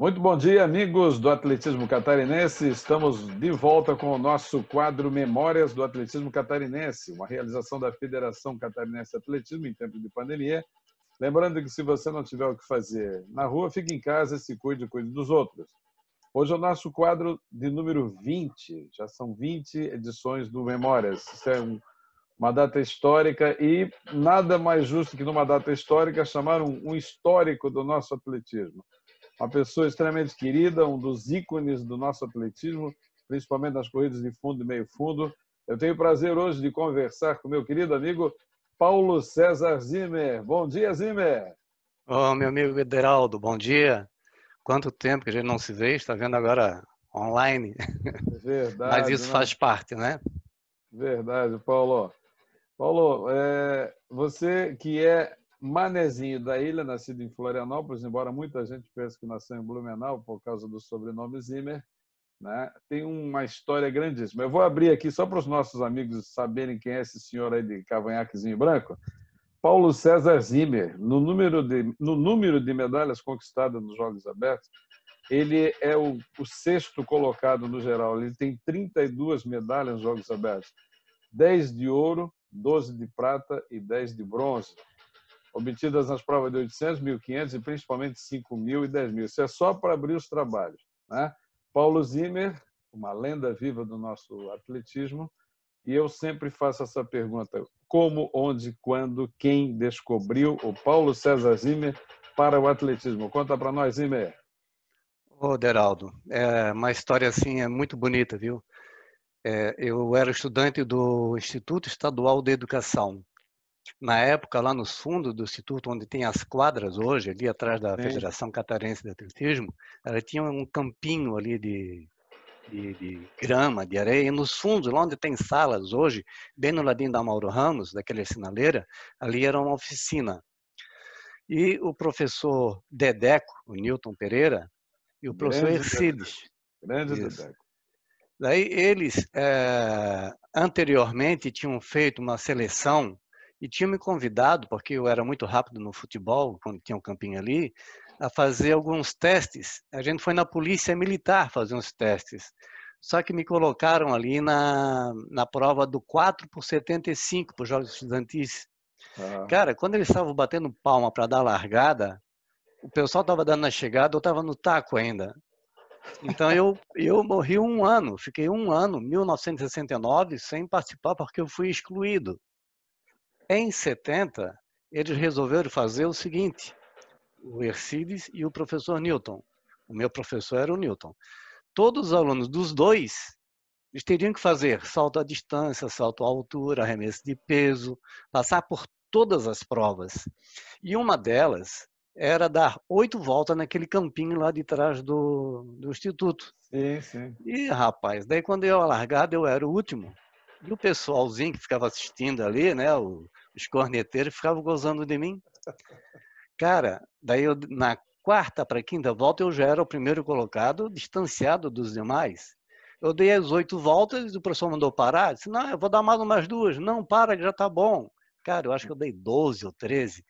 Muito bom dia, amigos do Atletismo Catarinense. Estamos de volta com o nosso quadro Memórias do Atletismo Catarinense, uma realização da Federação Catarinense de Atletismo em tempo de pandemia. Lembrando que se você não tiver o que fazer na rua, fique em casa, se cuide dos outros. Hoje é o nosso quadro de número 20. Já são 20 edições do Memórias. Isso é uma data histórica e nada mais justo que numa data histórica chamar um histórico do nosso atletismo. Uma pessoa extremamente querida, um dos ícones do nosso atletismo, principalmente nas corridas de fundo e meio fundo. Eu tenho o prazer hoje de conversar com meu querido amigo Paulo César Zimmer. Bom dia, Zimmer! Ô, meu amigo Ederaldo, bom dia. Quanto tempo que a gente não se vê, está vendo agora online. Mas Verdade, isso né? faz parte, né? Verdade, Paulo. Paulo, você que é manezinho da ilha, nascido em Florianópolis, embora muita gente pense que nasceu em Blumenau por causa do sobrenome Zimmer, né? Tem uma história grandíssima. Eu vou abrir aqui só para os nossos amigos saberem quem é esse senhor aí de cavanhaquezinho branco. Paulo César Zimmer, no número de medalhas conquistadas nos Jogos Abertos, ele é o sexto colocado no geral. Ele tem 32 medalhas nos Jogos Abertos. 10 de ouro, 12 de prata e 10 de bronze, obtidas nas provas de 800, 1.500 e principalmente 5.000 e 10.000. Isso é só para abrir os trabalhos, né? Paulo Zimmer, uma lenda viva do nosso atletismo, e eu sempre faço essa pergunta: como, onde, quando, quem descobriu o Paulo César Zimmer para o atletismo? Conta para nós, Zimmer. Ô, Ederaldo, uma história assim é muito bonita, viu? Eu era estudante do Instituto Estadual de Educação. Na época, lá nos fundos do Instituto, onde tem as quadras hoje, ali atrás da Sim. Federação Catarinense de Atletismo, ela tinha um campinho ali de grama, de areia, e nos fundos, lá onde tem salas hoje, bem no ladinho da Mauro Ramos, daquela sinaleira, ali era uma oficina. E o professor Dedeco, o Newton Pereira, e o professor Grande Dedeco. Ercides. Grande Isso. Dedeco. Daí eles, anteriormente, tinham feito uma seleção e tinham me convidado, porque eu era muito rápido no futebol, quando tinha um campinho ali, a fazer alguns testes. A gente foi na polícia militar fazer uns testes. Só que me colocaram ali na prova do 4 por 75, para os Jogos Estudantis. Ah. Cara, quando eles estavam batendo palma para dar a largada, o pessoal estava dando a chegada, eu estava no taco ainda. Então eu morri um ano, fiquei um ano, 1969, sem participar porque eu fui excluído. Em 70, eles resolveram fazer o seguinte: o Ercides e o professor Newton. O meu professor era o Newton. Todos os alunos dos dois, eles teriam que fazer salto à distância, salto à altura, arremesso de peso, passar por todas as provas. E uma delas era dar 8 voltas naquele campinho lá de trás do instituto. Sim, sim. E, rapaz, daí quando eu a largada, eu era o último. E o pessoalzinho que ficava assistindo ali, né, os corneteiros, ficavam gozando de mim. Cara, daí eu, na quarta para quinta volta, eu já era o primeiro colocado, distanciado dos demais. Eu dei as 8 voltas, o professor mandou parar. Disse, não, eu vou dar mais umas 2. Não, para, que já está bom. Cara, eu acho que eu dei 12 ou 13.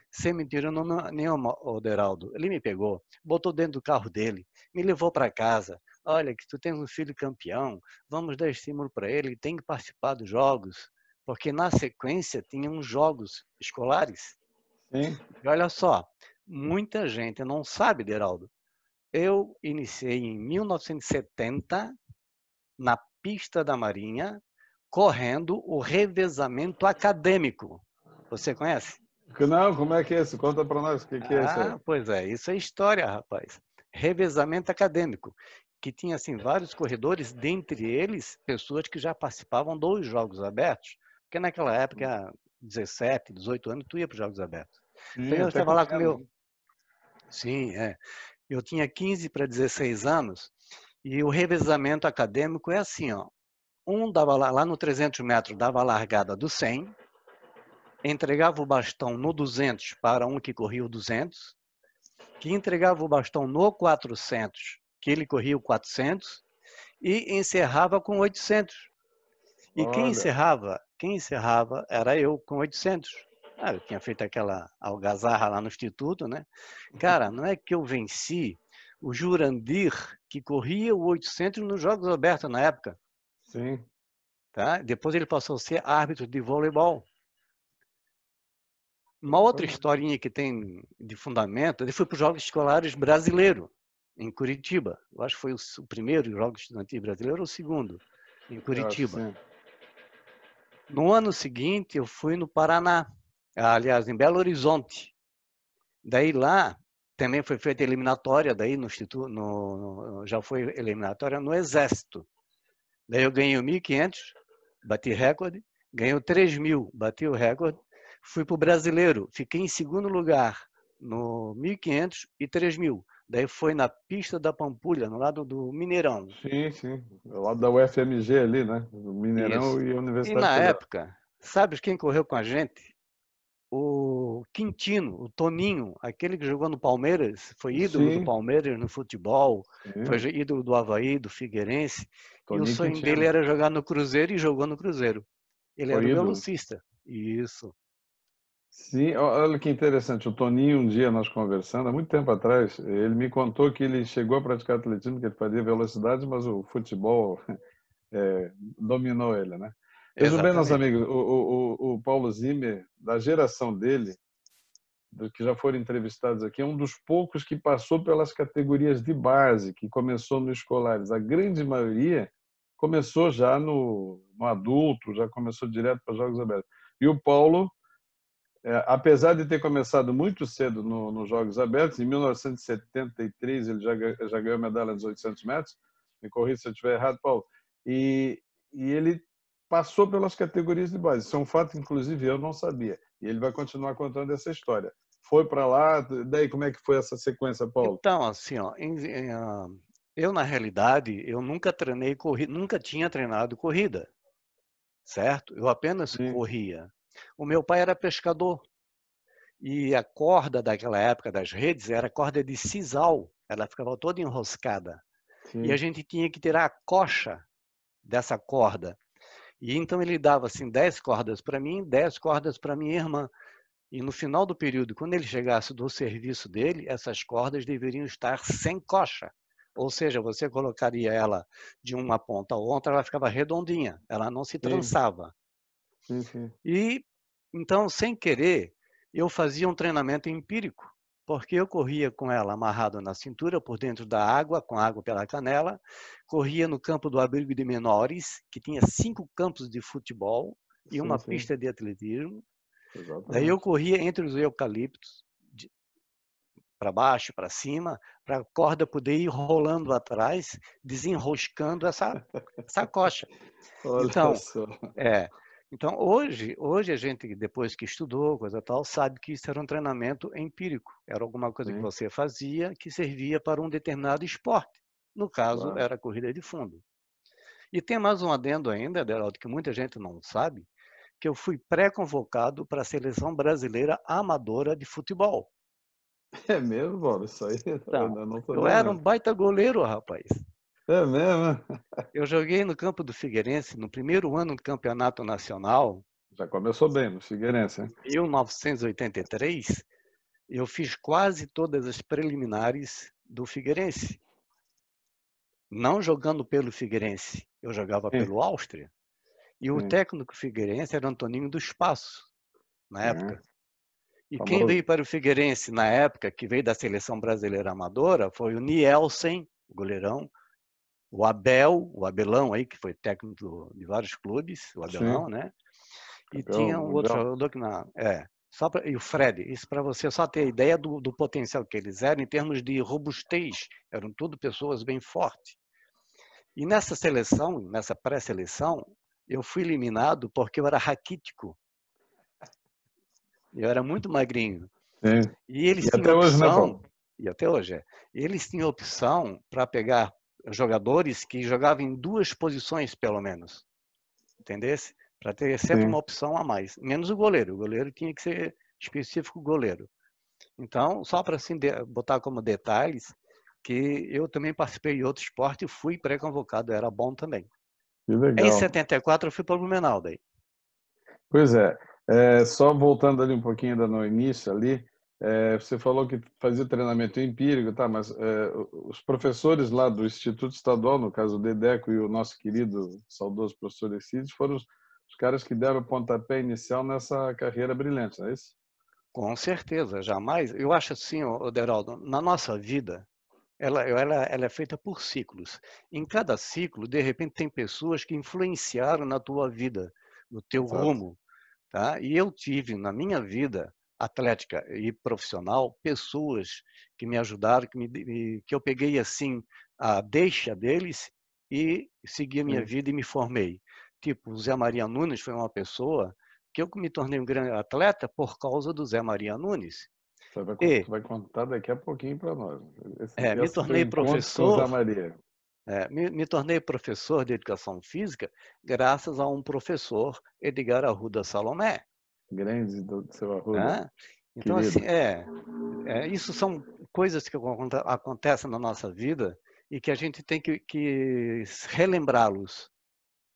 Sem mentira nenhuma, Oderaldo. Ele me pegou, botou dentro do carro dele, me levou para casa. Olha, que tu tens um filho campeão, vamos dar estímulo para ele, tem que participar dos jogos. Porque na sequência tinham jogos escolares. Sim. E olha só, muita gente não sabe, Deraldo. Eu iniciei em 1970 na pista da Marinha, correndo o revezamento acadêmico. Você conhece? Não, como é que é isso? Conta para nós o que é isso aí. Pois é, isso é história, rapaz. Revezamento acadêmico, que tinha assim vários corredores, dentre eles pessoas que já participavam dos Jogos Abertos, porque naquela época, 17, 18 anos, tu ia para os Jogos Abertos. Então Sim, eu até estava lá com correndo, meu, né? sim, eu tinha 15 para 16 anos e o revezamento acadêmico é assim, ó. Um dava lá no 300 metros, dava a largada do 100, entregava o bastão no 200 para um que corria o 200, que entregava o bastão no 400, que ele corria o 400, e encerrava com 800. E Olha, quem encerrava era eu com 800. Eu tinha feito aquela algazarra lá no instituto, né? Cara, não é que eu venci, o Jurandir, que corria o 800 nos Jogos Abertos na época. Sim. Tá? Depois ele passou a ser árbitro de voleibol. Uma outra historinha que tem de fundamento, ele foi para os Jogos Escolares Brasileiros, em Curitiba. Eu acho que foi o primeiro Jogo Estudantil Brasileiro ou o segundo, em Eu acho que Curitiba. sim. No ano seguinte, eu fui no Paraná, aliás, em Belo Horizonte. Daí lá também foi feita eliminatória, daí no Instituto, já foi eliminatória no Exército. Daí eu ganhei o 1.500, bati recorde, ganhei o 3.000, bati o recorde. Fui para o Brasileiro, fiquei em segundo lugar no 1.500 e 3.000. Daí foi na pista da Pampulha, no lado do Mineirão. Sim, sim. Do lado da UFMG ali, né? Do Isso. Mineirão e a E Universidade na Federal. época, sabe quem correu com a gente? O Quintino, o Toninho, aquele que jogou no Palmeiras, foi ídolo do Sim, Palmeiras no futebol, foi sim. ídolo do Avaí, do Figueirense, e o Toninho sonho dele Quintino. era jogar no Cruzeiro e jogou no Cruzeiro. Ele era Foi o ídolo. velocista. Isso. Sim, olha que interessante. O Toninho, um dia nós conversando, há muito tempo atrás, ele me contou que ele chegou a praticar atletismo, que ele fazia velocidade, mas o futebol dominou ele, né? Veja bem, nosso Exatamente. amigo, o Paulo Zimmer, da geração dele, dos que já foram entrevistados aqui, é um dos poucos que passou pelas categorias de base, que começou nos escolares. A grande maioria começou já no adulto, já começou direto para Jogos Abertos. E o Paulo, apesar de ter começado muito cedo nos Jogos Abertos, em 1973 ele já ganhou medalha nos 800 metros, me corrija se eu estiver errado, Paulo, e ele passou pelas categorias de base. Isso é um fato, inclusive, eu não sabia. E ele vai continuar contando essa história. Foi para lá, daí como é que foi essa sequência, Paulo? Então, assim, ó, eu na realidade, eu nunca treinei corrida, nunca tinha treinado corrida, certo? Eu apenas Sim, corria. O meu pai era pescador e a corda daquela época das redes era corda de sisal, ela ficava toda enroscada. E a sim, gente tinha que tirar a coxa dessa corda. E então ele dava assim 10 cordas para mim, 10 cordas para minha irmã. E no final do período, quando ele chegasse do serviço dele, essas cordas deveriam estar sem coxa. Ou seja, você colocaria ela de uma ponta a outra, ela ficava redondinha, ela não se sim, trançava. sim, sim. E então, sem querer, eu fazia um treinamento empírico, porque eu corria com ela amarrada na cintura, por dentro da água, com água pela canela, corria no campo do abrigo de menores, que tinha 5 campos de futebol e Sim, uma sim, pista de atletismo. Daí eu exatamente. corria entre os eucaliptos, para baixo, para cima, para a corda poder ir rolando atrás, desenroscando essa coxa. Olha Então, só. é, então hoje a gente, depois que estudou, coisa tal, sabe que isso era um treinamento empírico. Era alguma coisa que Sim, você fazia que servia para um determinado esporte. No caso, claro. era a corrida de fundo. E tem mais um adendo ainda, Deraldo, que muita gente não sabe, que eu fui pré-convocado para a seleção brasileira amadora de futebol. É mesmo, Paulo? Isso aí Então, eu não eu sabia, era um não. baita goleiro, rapaz. É mesmo? Eu joguei no campo do Figueirense no primeiro ano do campeonato nacional, Já começou bem no Figueirense, hein? em 1983. Eu fiz quase todas as preliminares do Figueirense. Não jogando pelo Figueirense, eu jogava Sim, pelo Áustria. E o sim. técnico Figueirense era Antoninho dos Passos, na É, época. E quem veio famoso. para o Figueirense na época, que veio da seleção brasileira amadora, foi o Nielsen, o goleirão, o Abel, o Abelão aí, que foi técnico de vários clubes, o Sim, Abelão, né? E campeão tinha um outro mundial. jogador que e o Fred, isso para você só ter ideia do potencial que eles eram em termos de robustez, eram tudo pessoas bem fortes. E nessa seleção, nessa pré-seleção, eu fui eliminado porque eu era raquítico, eu era muito magrinho. Sim. E E eles tinham até hoje, né, opção, Paulo? e até hoje eles tinham opção para pegar jogadores que jogavam em 2 posições, pelo menos. Entendesse? Para ter sempre uma Sim. opção a mais. Menos o goleiro. O goleiro tinha que ser específico goleiro. Então, só para assim, botar como detalhes, que eu também participei de outro esporte e fui pré-convocado, era bom também. Que Em legal. 74 eu fui para o Blumenau daí. Pois é, só voltando ali um pouquinho ainda no início ali, Você falou que fazia treinamento empírico, tá? Mas os professores lá do Instituto Estadual, no caso o Dedeco e o nosso querido, saudoso professor Exídio, foram os caras que deram o pontapé inicial nessa carreira brilhante, não é isso? Com certeza, jamais. Eu acho assim, Oderaldo, na nossa vida, ela é feita por ciclos. Em cada ciclo, de repente, tem pessoas que influenciaram na tua vida, no teu Exato. rumo, tá? E eu tive na minha vida atlética e profissional pessoas que me ajudaram, que eu peguei assim a deixa deles e segui a minha Sim. vida e me formei. Tipo, o Zé Maria Nunes foi uma pessoa que eu me tornei um grande atleta por causa do Zé Maria Nunes. Tu vai contar daqui a pouquinho para nós. Me Esse teu tornei encontro com o Zé professor, Maria. me tornei professor de educação física graças a um professor, Edgar Arruda Salomé. Grande do seu Arruda, Né? Então, assim, querido. isso são coisas que acontecem na nossa vida e que a gente tem que relembrá-los.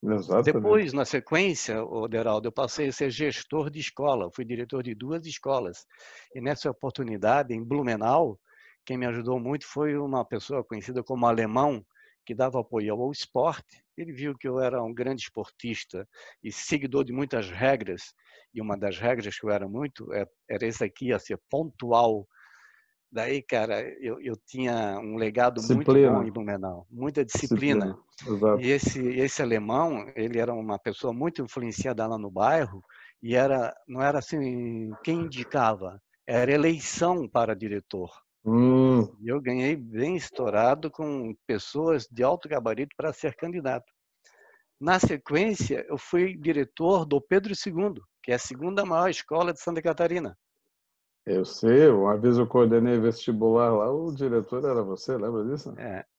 Exatamente. Depois, na sequência, Oderaldo, eu passei a ser gestor de escola, fui diretor de 2 escolas. E nessa oportunidade, em Blumenau, quem me ajudou muito foi uma pessoa conhecida como Alemão, que dava apoio ao esporte. Ele viu que eu era um grande esportista e seguidor de muitas regras, e uma das regras que eu era muito era esse aqui, a ser pontual. Daí, cara, eu tinha um legado muito bom em Disciplina. Blumenau, muita disciplina. Disciplina. E Exato. esse alemão, ele era uma pessoa muito influenciada lá no bairro e não era assim quem indicava, era eleição para diretor. Hum, E eu ganhei bem estourado com pessoas de alto gabarito para ser candidato. Na sequência, eu fui diretor do Pedro II, que é a segunda maior escola de Santa Catarina. eu sei, uma vez eu coordenei vestibular lá, o diretor era você, lembra disso?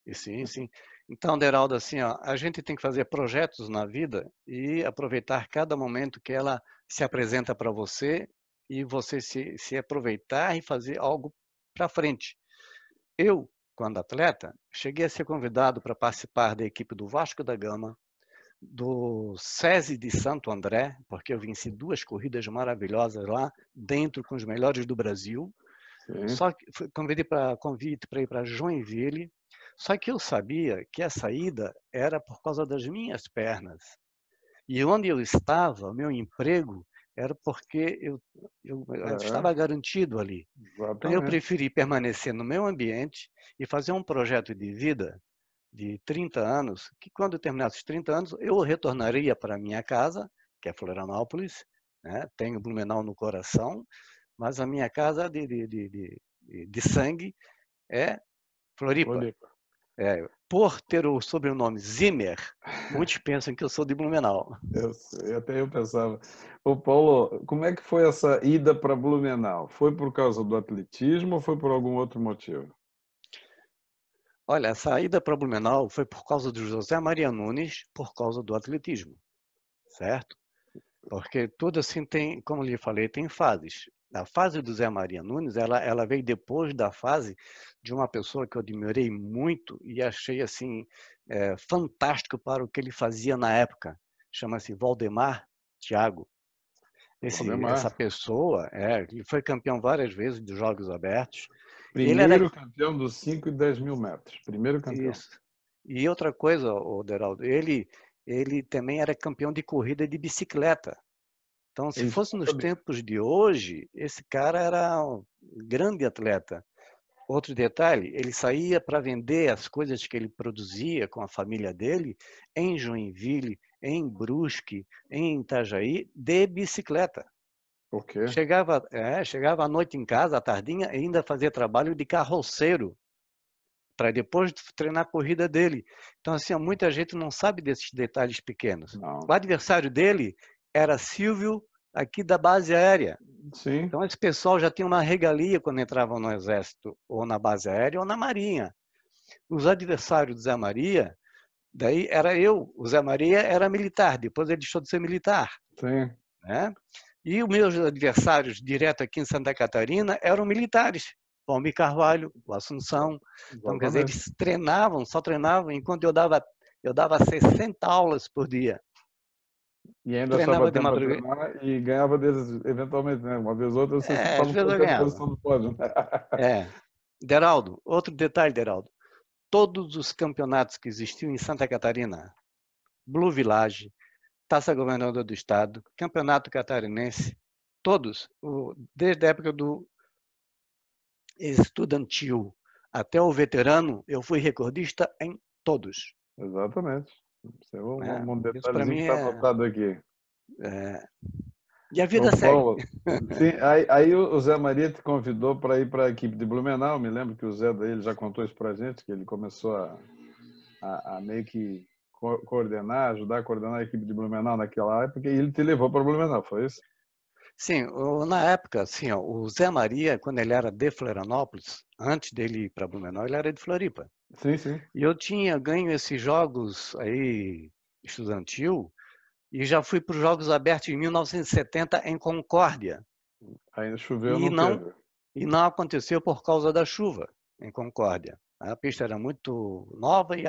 E sim, sim. Então, Deraldo, assim, ó, a gente tem que fazer projetos na vida e aproveitar cada momento que ela se apresenta para você e você se aproveitar e fazer algo para frente. Eu, quando atleta, cheguei a ser convidado para participar da equipe do Vasco da Gama, do SESI de Santo André, porque eu venci 2 corridas maravilhosas lá, dentro com os melhores do Brasil. Sim. Só que foi convite para ir para Joinville, só que eu sabia que a saída era por causa das minhas pernas. E onde eu estava, meu emprego, era porque eu É, estava garantido ali. Então eu exatamente. preferi permanecer no meu ambiente e fazer um projeto de vida de 30 anos, que quando eu terminasse os 30 anos, eu retornaria para a minha casa, que é Florianópolis, né? Tenho Blumenau no coração, mas a minha casa de sangue é Floripa. Floripa. Por ter o sobrenome Zimmer, muitos pensam que eu sou de Blumenau. Eu sei, até eu pensava. Ô, Paulo, como é que foi essa ida para Blumenau? Foi por causa do atletismo ou foi por algum outro motivo? Olha, a saída para Blumenau foi por causa do José Maria Nunes, por causa do atletismo, certo? Porque tudo assim tem, como lhe falei, tem fases. A fase do Zé Maria Nunes, ela veio depois da fase de uma pessoa que eu admirei muito e achei assim fantástico para o que ele fazia na época. Chama-se Valdemar Thiago. Essa Valdemar. pessoa, ele foi campeão várias vezes dos Jogos Abertos. Ele era Primeiro campeão dos 5 e 10 mil metros. Primeiro campeão. isso. E outra coisa, Deraldo, ele também era campeão de corrida de bicicleta. Então, se Isso eu fosse não nos sabia. tempos de hoje, esse cara era um grande atleta. Outro detalhe, ele saía para vender as coisas que ele produzia com a família dele em Joinville, em Brusque, em Itajaí, de bicicleta. Por quê? Chegava à noite em casa, à tardinha, e ainda fazia trabalho de carroceiro, para depois treinar a corrida dele. Então, assim, muita gente não sabe desses detalhes pequenos. O Não. adversário dele era Silvio, aqui da base aérea. Sim. Então, esse pessoal já tinha uma regalia quando entravam no Exército, ou na base aérea, ou na Marinha. Os adversários do Zé Maria, daí era eu. O Zé Maria era militar, depois ele deixou de ser militar. Sim. Né? E os meus adversários direto aqui em Santa Catarina eram militares. Palme Carvalho, o Assunção. Então, quer dizer, Exatamente. eles treinavam, só treinavam, enquanto eu dava 60 aulas por dia. E ainda achava Treinava de tempo para madrugada. treinar e ganhava deles eventualmente, né? Uma vez ou outra, você É, estava às na vezes eu primeira ganhava. posição do pódio. Né? É. Deraldo, outro detalhe, Deraldo. Todos os campeonatos que existiam em Santa Catarina, Blue Village, Taça Governador do Estado, Campeonato Catarinense, todos, desde a época do estudantil até o veterano, eu fui recordista em todos. Exatamente. Isso é Né? um Isso para detalhezinho mim que está anotado aqui. é... E a Ô, vida segue. Paulo, sim, aí o Zé Maria te convidou para ir para a equipe de Blumenau. Me lembro que o Zé daí ele já contou isso para a gente, que ele começou a meio que coordenar, ajudar a coordenar a equipe de Blumenau naquela época, e ele te levou para Blumenau, foi isso? Sim, na época, assim, ó, o Zé Maria, quando ele era de Florianópolis, antes dele ir para Blumenau, ele era de Floripa. Sim, sim. E eu tinha ganho esses jogos aí estudantil e já fui para os Jogos Abertos em 1970 em Concórdia. Ainda choveu, E não não, teve. e não aconteceu por causa da chuva em Concórdia. A pista era muito nova e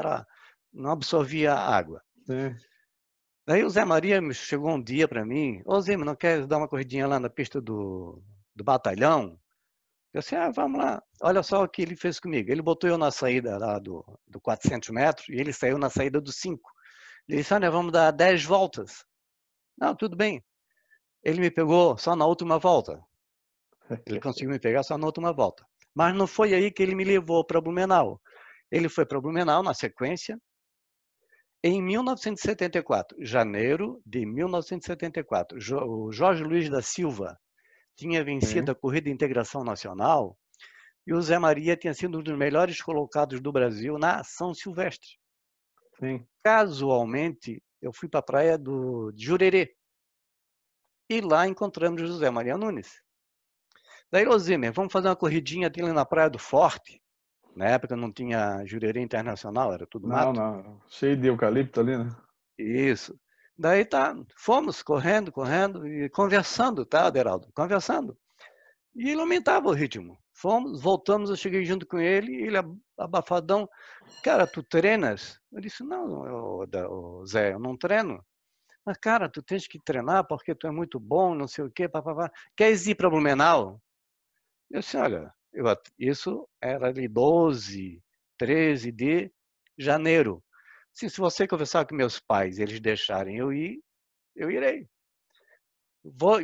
não absorvia água. Sim. Daí o Zé Maria chegou um dia para mim, ô Zé, não quer dar uma corridinha lá na pista do batalhão? Eu disse, vamos lá. Olha só o que ele fez comigo. Ele botou eu na saída lá do 400 metros e ele saiu na saída do 5. Ele disse, olha, vamos dar 10 voltas. Não, tudo bem. Ele me pegou só na última volta. Ele conseguiu me pegar só na última volta. Mas não foi aí que ele me levou para Blumenau. Ele foi para Blumenau na sequência. Em 1974, janeiro de 1974, o Jorge Luiz da Silva tinha vencido Sim. a corrida de integração nacional e o Zé Maria tinha sido um dos melhores colocados do Brasil na São Silvestre. Sim. Casualmente, eu fui para a praia de Jurerê e lá encontramos o José Maria Nunes. Daí, Rosimer, vamos fazer uma corridinha ali na Praia do Forte. Na época não tinha Jurerê Internacional, era tudo Não, mato. não. Cheio de eucalipto ali, né? Isso. Daí fomos correndo, correndo e conversando, tá, Aderaldo? Conversando. E ele aumentava o ritmo. Fomos, voltamos, eu cheguei junto com ele, ele abafadão. Cara, tu treinas? Eu disse, não, Zé, eu não treino. Mas, cara, tu tens que treinar porque tu é muito bom, não sei o quê, papapá. Queres ir para Blumenau? Eu disse, olha, isso era de 12, 13 de janeiro. Se você conversar com meus pais, eles deixarem eu ir, eu irei.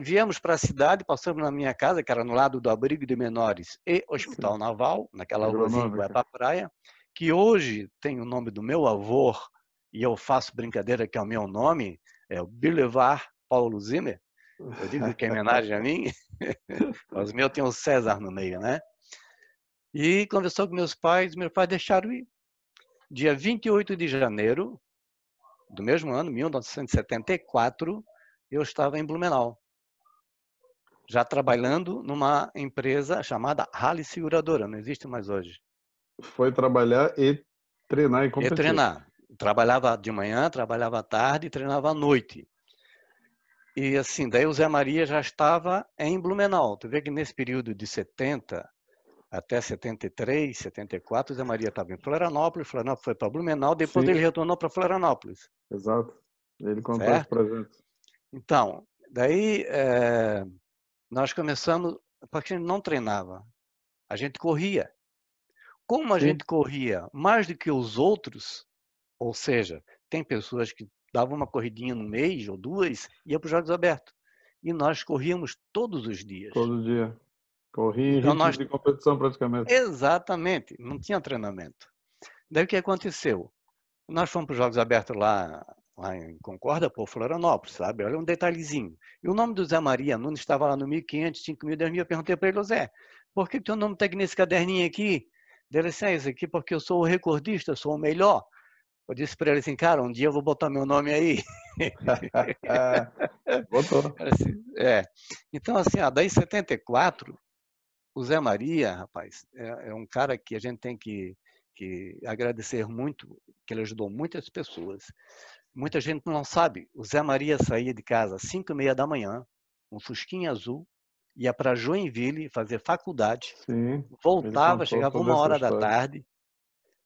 Viemos para a cidade, passamos na minha casa, que era no lado do Abrigo de Menores e Hospital Sim. Naval, naquela ruazinha que vai Agronômica. para a praia, que hoje tem o nome do meu avô, e eu faço brincadeira que é o meu nome, é o Boulevard Paulo Zimmer. Eu digo que é homenagem a mim, mas o meu tem o César no meio, né? E conversou com meus pais deixaram ir. Dia 28 de janeiro do mesmo ano, 1974, eu estava em Blumenau, já trabalhando numa empresa chamada Rally Seguradora, não existe mais hoje. Foi trabalhar e treinar e E competir. treinar. Trabalhava de manhã, trabalhava à tarde e treinava à noite. E assim, daí o Zé Maria já estava em Blumenau. Tu vê que nesse período de 70 até 73, 74, o Zé Maria estava em Florianópolis foi para Blumenau, depois ele Sim, retornou para Florianópolis, exato. Ele contou isso certo? pra gente. Então, daí nós começamos, porque a gente não treinava, a gente corria. Como a Sim, gente corria mais do que os outros, ou seja, tem pessoas que davam uma corridinha no mês ou duas, ia para os Jogos Abertos. E nós corríamos todos os dias. todo dia. Corri em Então ritmo nós, de competição praticamente. exatamente, não tinha treinamento. Daí o que aconteceu? Nós fomos para os Jogos Abertos lá em Concórdia, por Florianópolis, sabe? Olha um detalhezinho. E o nome do Zé Maria Nunes estava lá no 1.500, 5.000, 10.000. Eu perguntei para ele, Zé, por que teu nome está aqui nesse caderninho aqui? Dele assim, isso aqui porque eu sou o recordista, sou o melhor. Eu disse para ele assim, cara, um dia eu vou botar meu nome aí. Botou. Assim, Então, assim, daí em 74, o Zé Maria, rapaz, é um cara que a gente tem que agradecer muito, que ele ajudou muitas pessoas. Muita gente não sabe. O Zé Maria saía de casa às 5h30 da manhã, um fusquinha azul, ia para Joinville fazer faculdade, Sim, ele voltava, contou chegava toda uma essa hora da história. tarde,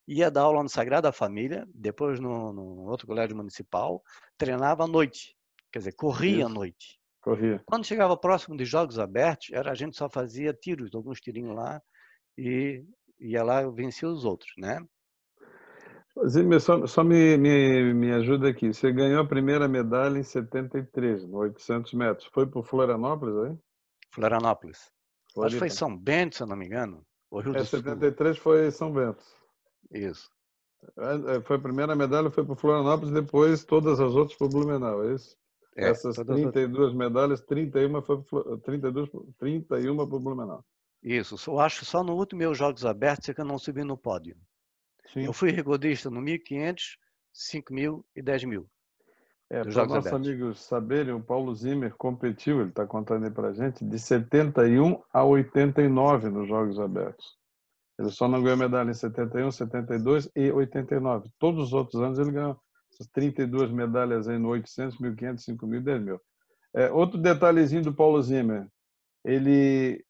ia dar aula no Sagrada Família, depois no outro colégio municipal, treinava à noite. Quer dizer, corria à Isso, noite. corria. Quando chegava próximo de jogos abertos, a gente só fazia tiros, alguns tirinhos lá, e ia lá e vencia os outros, né? Zimmer, só me ajuda aqui. Você ganhou a primeira medalha em 73, no 800 metros. Foi para Florianópolis, aí? Florianópolis. Acho que foi Floripa. São Bento, se eu não me engano, ou Rio do Sul. 73 foi São Bento. Isso. Foi a primeira medalha, foi para Florianópolis, depois todas as outras para Blumenau, é isso? É, Essas todas as... 32 medalhas, 31 foi para 31 para Blumenau. Isso. Eu acho que só no último meus Jogos Abertos é que eu não subi no pódio. Eu Sim. fui recordista no 1.500, 5.000 e 10.000 dos Para os Jogos nossos Abertos. amigos saberem, o Paulo Zimmer competiu, ele está contando aí para a gente, de 71 a 89 nos Jogos Abertos. Ele só não ganhou medalha em 71, 72 e 89. Todos os outros anos ele ganhou essas 32 medalhas aí no 800, 1.500, 5.000 e 10.000. Outro detalhezinho do Paulo Zimmer, ele,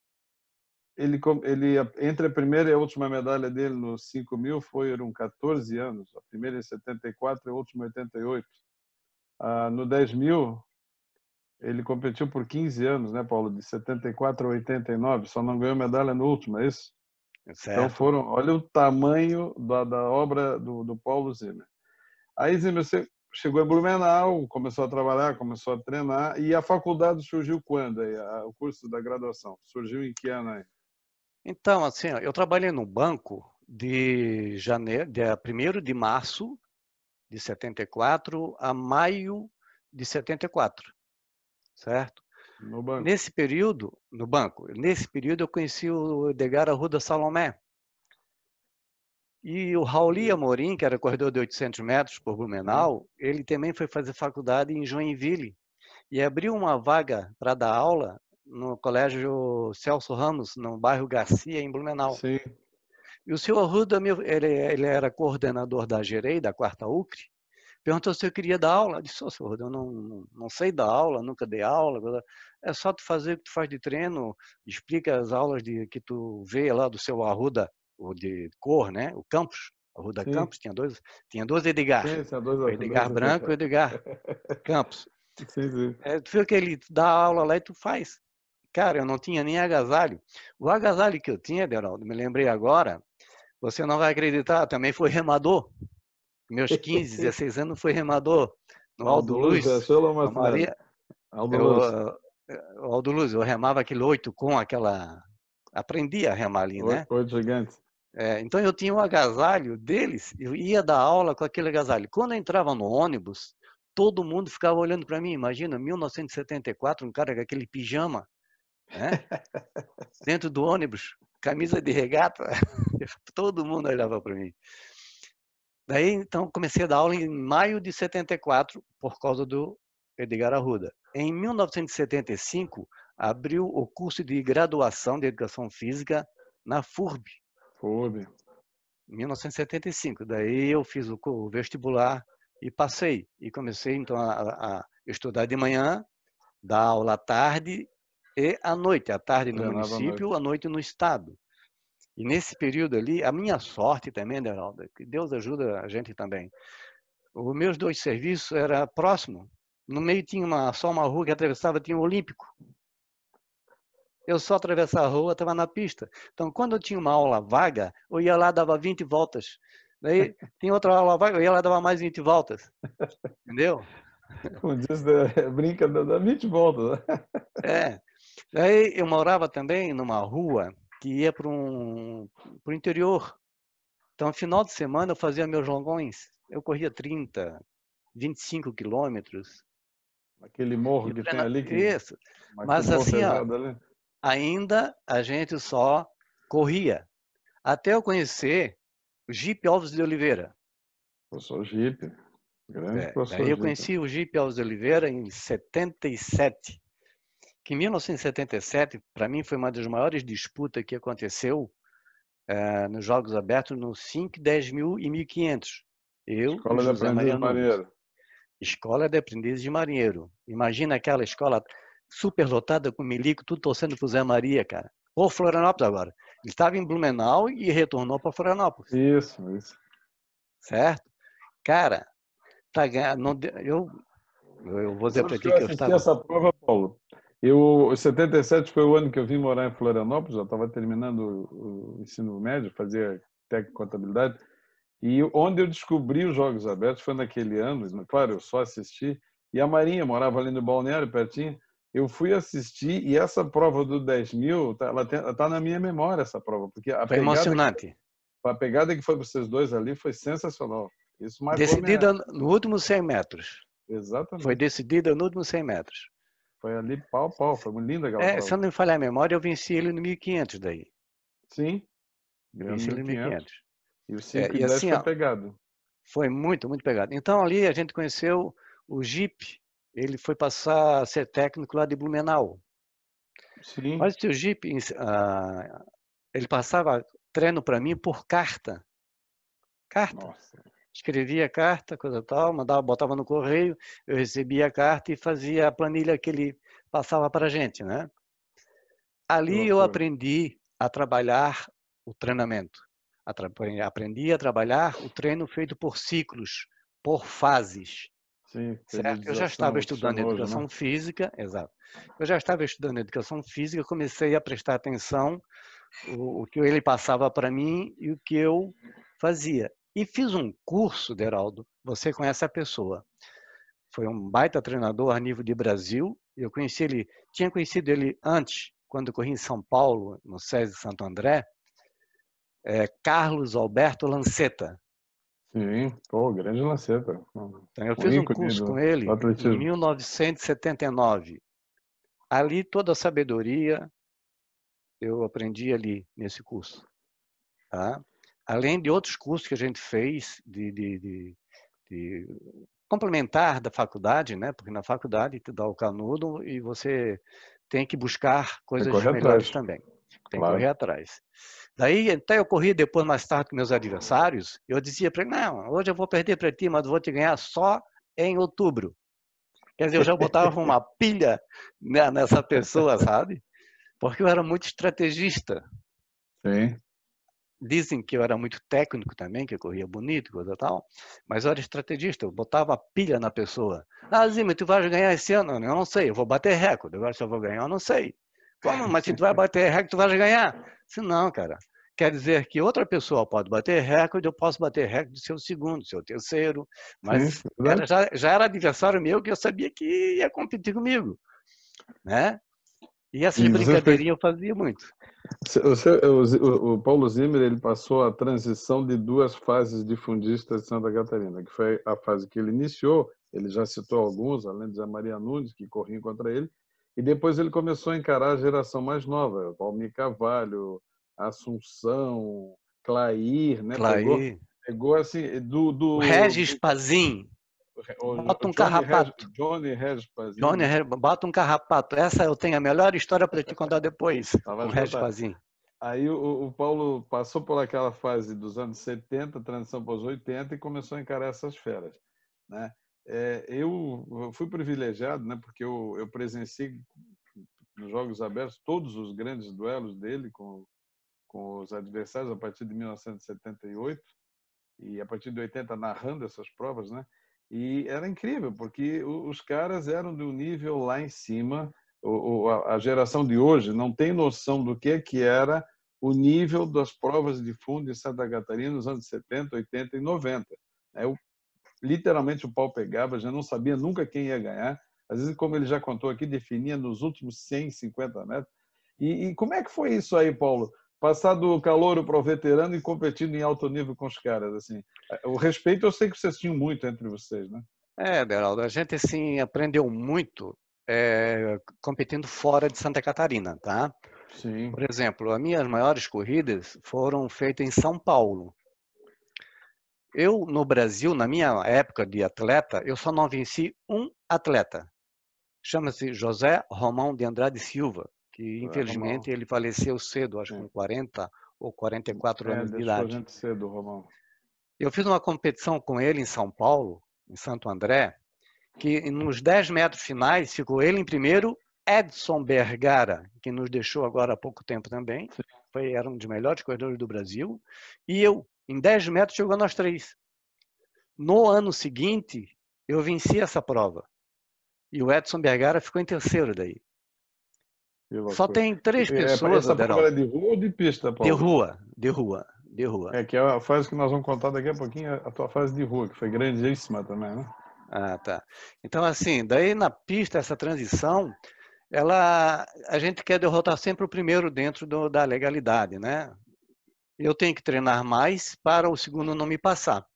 entre a primeira e a última medalha dele nos 5.000 foram 14 anos. A primeira em 74 e a última em 88. No 10.000, ele competiu por 15 anos, né, Paulo? De 74 a 89, só não ganhou medalha no último, é isso? Então Certo? olha o tamanho da obra do Paulo Zimmer. Aí, Zimmer, você chegou em Blumenau, começou a trabalhar, começou a treinar, e a faculdade surgiu quando? Aí, o curso da graduação, surgiu em que ano aí? Então, assim, ó, eu trabalhei no banco de janeiro, de 1º de março de 74 a maio de 74, certo? No banco. Nesse período, no banco, nesse período eu conheci o Edgar Arruda Salomé. E o Rauli Amorim, que era corredor de 800 metros por Blumenau, ele também foi fazer faculdade em Joinville e abriu uma vaga para dar aula no colégio Celso Ramos, no bairro Garcia, em Blumenau. Sim. E o senhor Arruda, ele era coordenador da GEREI, da 4ª UCRE, perguntou se eu queria dar aula. Eu disse, senhor Arruda, eu não sei dar aula, nunca dei aula. É só tu fazer o que tu faz de treino, explica as aulas que tu vê lá do seu Arruda, o de cor, né? O Campos, Arruda Sim. Campos, tinha dois Edgar. Sim, são O Edgar Branco e o Edgar Campos. Sim, sim. Tu vê que ele dá aula lá e tu faz. Cara, eu não tinha nem agasalho. O agasalho que eu tinha, Deraldo, me lembrei agora, você não vai acreditar, também foi remador. Meus 15, 16 anos foi remador. No Aldo Aldo Luz, Luz, Chelo no Martinelli. Maria, Aldo Luz. o Aldo Luz, eu remava aquele 8 com aquela... Aprendi a remar ali, né? Oito gigantes. Então eu tinha um agasalho deles, eu ia dar aula com aquele agasalho. Quando eu entrava no ônibus, todo mundo ficava olhando para mim. Imagina, 1974, um cara com aquele pijama, né? Dentro do ônibus, camisa de regata, todo mundo olhava para mim. Daí, então, comecei a dar aula em maio de 74, por causa do Edgar Arruda. Em 1975, abriu o curso de graduação de Educação Física na FURB. FURB. Em 1975. Daí eu fiz o vestibular e passei. E comecei, então, a estudar de manhã, dar aula à tarde e à noite. À tarde no Treinava à noite. município, à noite no estado. E nesse período ali, a minha sorte também, Deraldo, que Deus ajuda a gente também. Os meus 2 serviços eram próximos. No meio tinha só uma rua que atravessava, tinha o Olímpico. Eu só atravessava a rua, estava na pista. Então, quando eu tinha uma aula vaga, eu ia lá, dava 20 voltas. Daí, tinha outra aula vaga, eu ia lá, dava mais 20 voltas. Entendeu? Como diz, brinca, dá 20 voltas. Daí, eu morava também numa rua que ia para o interior. Então, final de semana, eu fazia meus longões. Eu corria 30, 25 quilômetros. Aquele morro que tem ali, Isso. aquele Mas morro assim, ó, pesado ali. ainda a gente só corria. Até eu conhecer o Jeep Alves de Oliveira. Professor Gipe, grande professor Daí eu Gipe. conheci o Jeep Alves de Oliveira em 77. Que em 1977, para mim, foi uma das maiores disputas que aconteceu nos Jogos Abertos, nos 5, 10 mil e 1.500. Eu e Escola de José Aprendiz Maria Nunes. Marinheiro. Escola de Aprendiz de Marinheiro. Imagina aquela escola super lotada com milico, tudo torcendo pro Zé Maria, cara. Ou Florianópolis agora. Ele estava em Blumenau e retornou para Florianópolis. Isso. Certo? Cara, eu Eu vou dizer Sabe para que ti eu que eu assisti estava... essa prova, Paulo? 77 foi o ano que eu vim morar em Florianópolis, já estava terminando o ensino médio, fazia técnico em contabilidade, e onde eu descobri os Jogos Abertos foi naquele ano, claro, eu só assisti, e a Marinha morava ali no Balneário, pertinho, eu fui assistir, e essa prova do 10 mil, ela tá na minha memória, essa prova, porque Foi emocionante. a pegada que foi para vocês dois ali foi sensacional. Isso marcou a minha... Decidida no último 100 metros. Foi Exatamente. decidida no último 100 metros. Foi ali pau, pau, foi muito linda aquela Se eu prova. não me falhar a memória, eu venci ele no 1500 daí. Sim, Eu ganhou no venci ele no 1500. 1500. E o 5 e E 10 assim, foi ó, pegado. foi muito, muito pegado. Então ali a gente conheceu o Jeep. Ele foi passar a ser técnico lá de Blumenau. Sim. Olha se o Jeep, ele passava treino para mim por carta. Carta. Nossa, Escrevia carta, coisa tal, mandava, botava no correio, eu recebia a carta e fazia a planilha que ele passava para a gente, né? que Ali eu loucura. aprendi a trabalhar o treinamento. Aprendi a trabalhar o treino feito por ciclos, por fases, Sim, certo? Eu já estava periodização que estudando chama hoje, né? educação física, exato. Eu já estava estudando educação física, comecei a prestar atenção o que ele passava para mim e o que eu fazia. E fiz um curso, Deraldo, você conhece a pessoa. Foi um baita treinador a nível de Brasil. Eu conheci ele, tinha conhecido ele antes, quando eu corri em São Paulo, no SESI Santo André, Carlos Alberto Lanceta. Sim, pô, grande lanceta. Então, eu Um fiz um ícone curso com do ele em atletismo. 1979. Ali, toda a sabedoria eu aprendi ali nesse curso. Tá? Além de outros cursos que a gente fez de complementar da faculdade, né? Porque na faculdade te dá o canudo e você tem que buscar Tem que coisas correr melhores atrás, também. Tem que correr claro. atrás. Daí, até eu corri depois, mais tarde, com meus adversários, eu dizia para ele, não, hoje eu vou perder para ti, mas vou te ganhar só em outubro. Quer dizer, eu já botava uma pilha nessa pessoa, sabe? Porque eu era muito estrategista. Sim. Dizem que eu era muito técnico também, que eu corria bonito, coisa e tal, mas eu era estrategista, eu botava pilha na pessoa. Ah, Zima, tu vais ganhar esse ano? Eu não sei, eu vou bater recorde. Agora se eu vou ganhar, eu não sei. Como? Mas se tu vai bater recorde, tu vais ganhar? Se não, cara. Quer dizer que outra pessoa pode bater recorde, eu posso bater recorde de ser o segundo, ser o terceiro, Sim, mas verdade. já era adversário meu que eu sabia que ia competir comigo, né? E essas E você fez. brincadeirinhas eu fazia muito. O Paulo Zimmer ele passou a transição de duas fases de fundistas de Santa Catarina, que foi a fase que ele iniciou, ele já citou alguns, além de Zé Maria Nunes, que corriam contra ele, e depois ele começou a encarar a geração mais nova, Valmir Carvalho, Assunção, Clair, né? Clay, Pegou assim, o Regis Pazin, bota um carrapato. Johnny Regis Johnny, Pazini, bota um carrapato. Essa eu tenho a melhor história para te contar depois, estava a com o Regis escutar. Pazin. Aí o Paulo passou por aquela fase dos anos 70, transição para os 80 e começou a encarar essas feras, né? Eu fui privilegiado, né? Porque eu presenciei nos Jogos Abertos todos os grandes duelos dele com os adversários a partir de 1978 e a partir de 80 narrando essas provas, né? E era incrível porque os caras eram de um nível lá em cima. A geração de hoje não tem noção do que era o nível das provas de fundo em Santa Catarina nos anos 70, 80 e 90. Literalmente o pau pegava, já não sabia nunca quem ia ganhar. Às vezes, como ele já contou aqui, definia nos últimos 150 metros. E como é que foi isso aí, Paulo? Passar do calouro para o veterano e competindo em alto nível com os caras, assim. O respeito eu sei que vocês tinham muito entre vocês, né? Beraldo, a gente assim aprendeu muito competindo fora de Santa Catarina, tá? Sim. Por exemplo, as minhas maiores corridas foram feitas em São Paulo. Eu, no Brasil, na minha época de atleta, eu só não venci um atleta. Chama-se José Romão de Andrade Silva, que Romão. infelizmente ele faleceu cedo, acho que com Sim. 40 ou 44 anos de Deixou a idade. gente cedo, Romão. Eu fiz uma competição com ele em São Paulo, em Santo André, que nos 10 metros finais ficou ele em primeiro, Edson Bergara, que nos deixou agora há pouco tempo também, era um dos melhores corredores do Brasil, e eu, em 10 metros, chegou nós três. No ano seguinte, eu venci essa prova. e o Edson Bergara ficou em terceiro daí. Que Só loucura. tem 3 pessoas, Essa prova Oderaldo. é de rua ou de pista, De Paulo? rua, de rua, de rua. É que é a fase que nós vamos contar daqui a pouquinho, a tua fase de rua, que foi grandíssima também, né? Ah, tá. Então, assim, daí na pista, essa transição, a gente quer derrotar sempre o primeiro dentro da legalidade, né? Eu tenho que treinar mais para o segundo não me passar,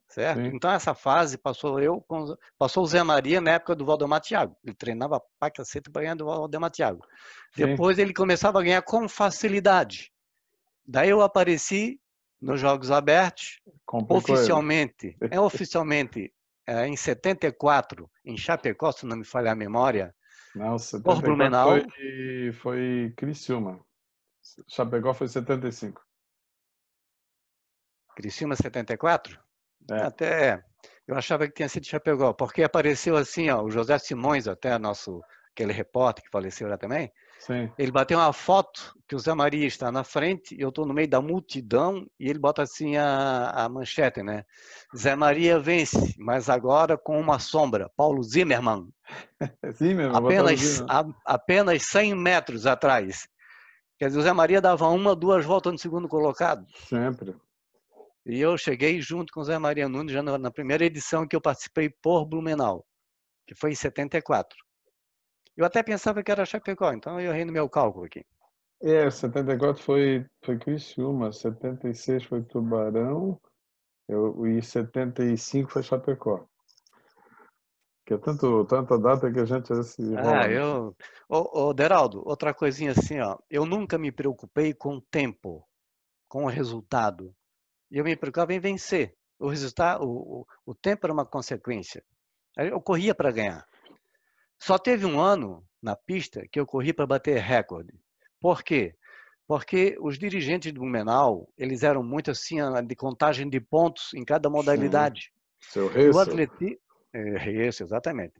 certo? Sim, Então, essa fase passou o Zé Maria na época do Valdemar Thiago. Ele treinava pra cacete para ganhar do Valdemar Thiago. sim. Depois ele começava a ganhar com facilidade. Daí eu apareci nos Jogos Abertos, Complicou ele. oficialmente em 74, em Chapecó, se não me falha a memória, Não, por 74 Blumenau. foi Criciúma. Chapecó foi 75. Criciúma 74? É, Até eu achava que tinha sido Chapecó, porque apareceu assim, ó, o José Simões, até aquele repórter que faleceu lá também, sim. ele bateu uma foto que o Zé Maria está na frente, e eu estou no meio da multidão, e ele bota assim a manchete, né? Zé Maria vence, mas agora com uma sombra, Paulo Zimmermann, É sim mesmo, botaram assim, né? apenas 100 metros atrás. Quer dizer, o Zé Maria dava 1, 2 voltas no segundo colocado. Sempre. E eu cheguei junto com o Zé Maria Nunes já na primeira edição que eu participei por Blumenau, que foi em 74. Eu até pensava que era Chapecó, então eu errei no meu cálculo aqui. 74 foi Criciúma, 76 foi Tubarão, e 75 foi Chapecó. Que é tanta data que a gente se enrola, Ah, né? Deraldo, outra coisinha assim, ó, eu nunca me preocupei com o tempo, com o resultado. Eu me preocupava em vencer. O resultado, o tempo era uma consequência. Eu corria para ganhar. Só teve um ano na pista que eu corri para bater recorde. Por quê? Porque os dirigentes do Blumenau, eles eram muito assim, de contagem de pontos em cada Sim. modalidade. Seu E o Ressel. atletismo, isso, exatamente.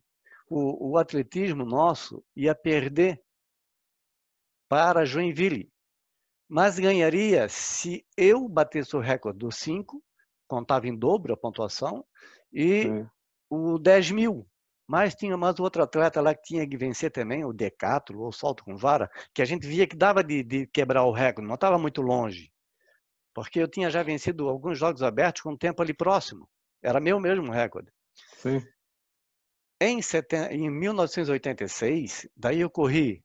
O atletismo nosso ia perder para Joinville, mas ganharia se eu batesse o recorde dos 5, contava em dobro a pontuação, e Sim. o 10 mil. Mas tinha mais outro atleta lá que tinha que vencer também, o decathlon, ou salto com vara, que a gente via que dava de quebrar o recorde, não estava muito longe, porque eu tinha já vencido alguns jogos abertos com um tempo ali próximo. Era meu mesmo recorde. Sim. Em 1986, daí eu corri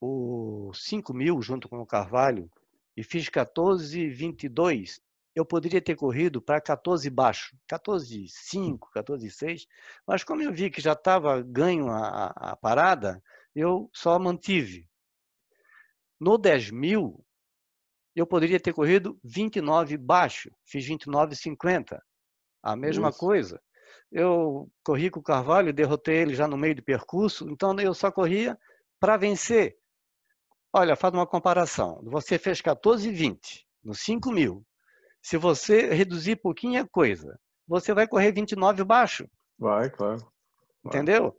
o 5 mil junto com o Carvalho e fiz 14,22. Eu poderia ter corrido para 14 baixo, 14,5, 14,6, mas como eu vi que já estava ganho a parada, eu só mantive. No 10 mil, eu poderia ter corrido 29 baixo, fiz 29,50. A mesma Isso. coisa. Eu corri com o Carvalho, derrotei ele já no meio do percurso, então eu só corria para vencer. Olha, faz uma comparação. Você fez 14,20 no 5 mil. Se você reduzir pouquinha coisa, você vai correr 29 baixo, Vai, claro. Vai. entendeu?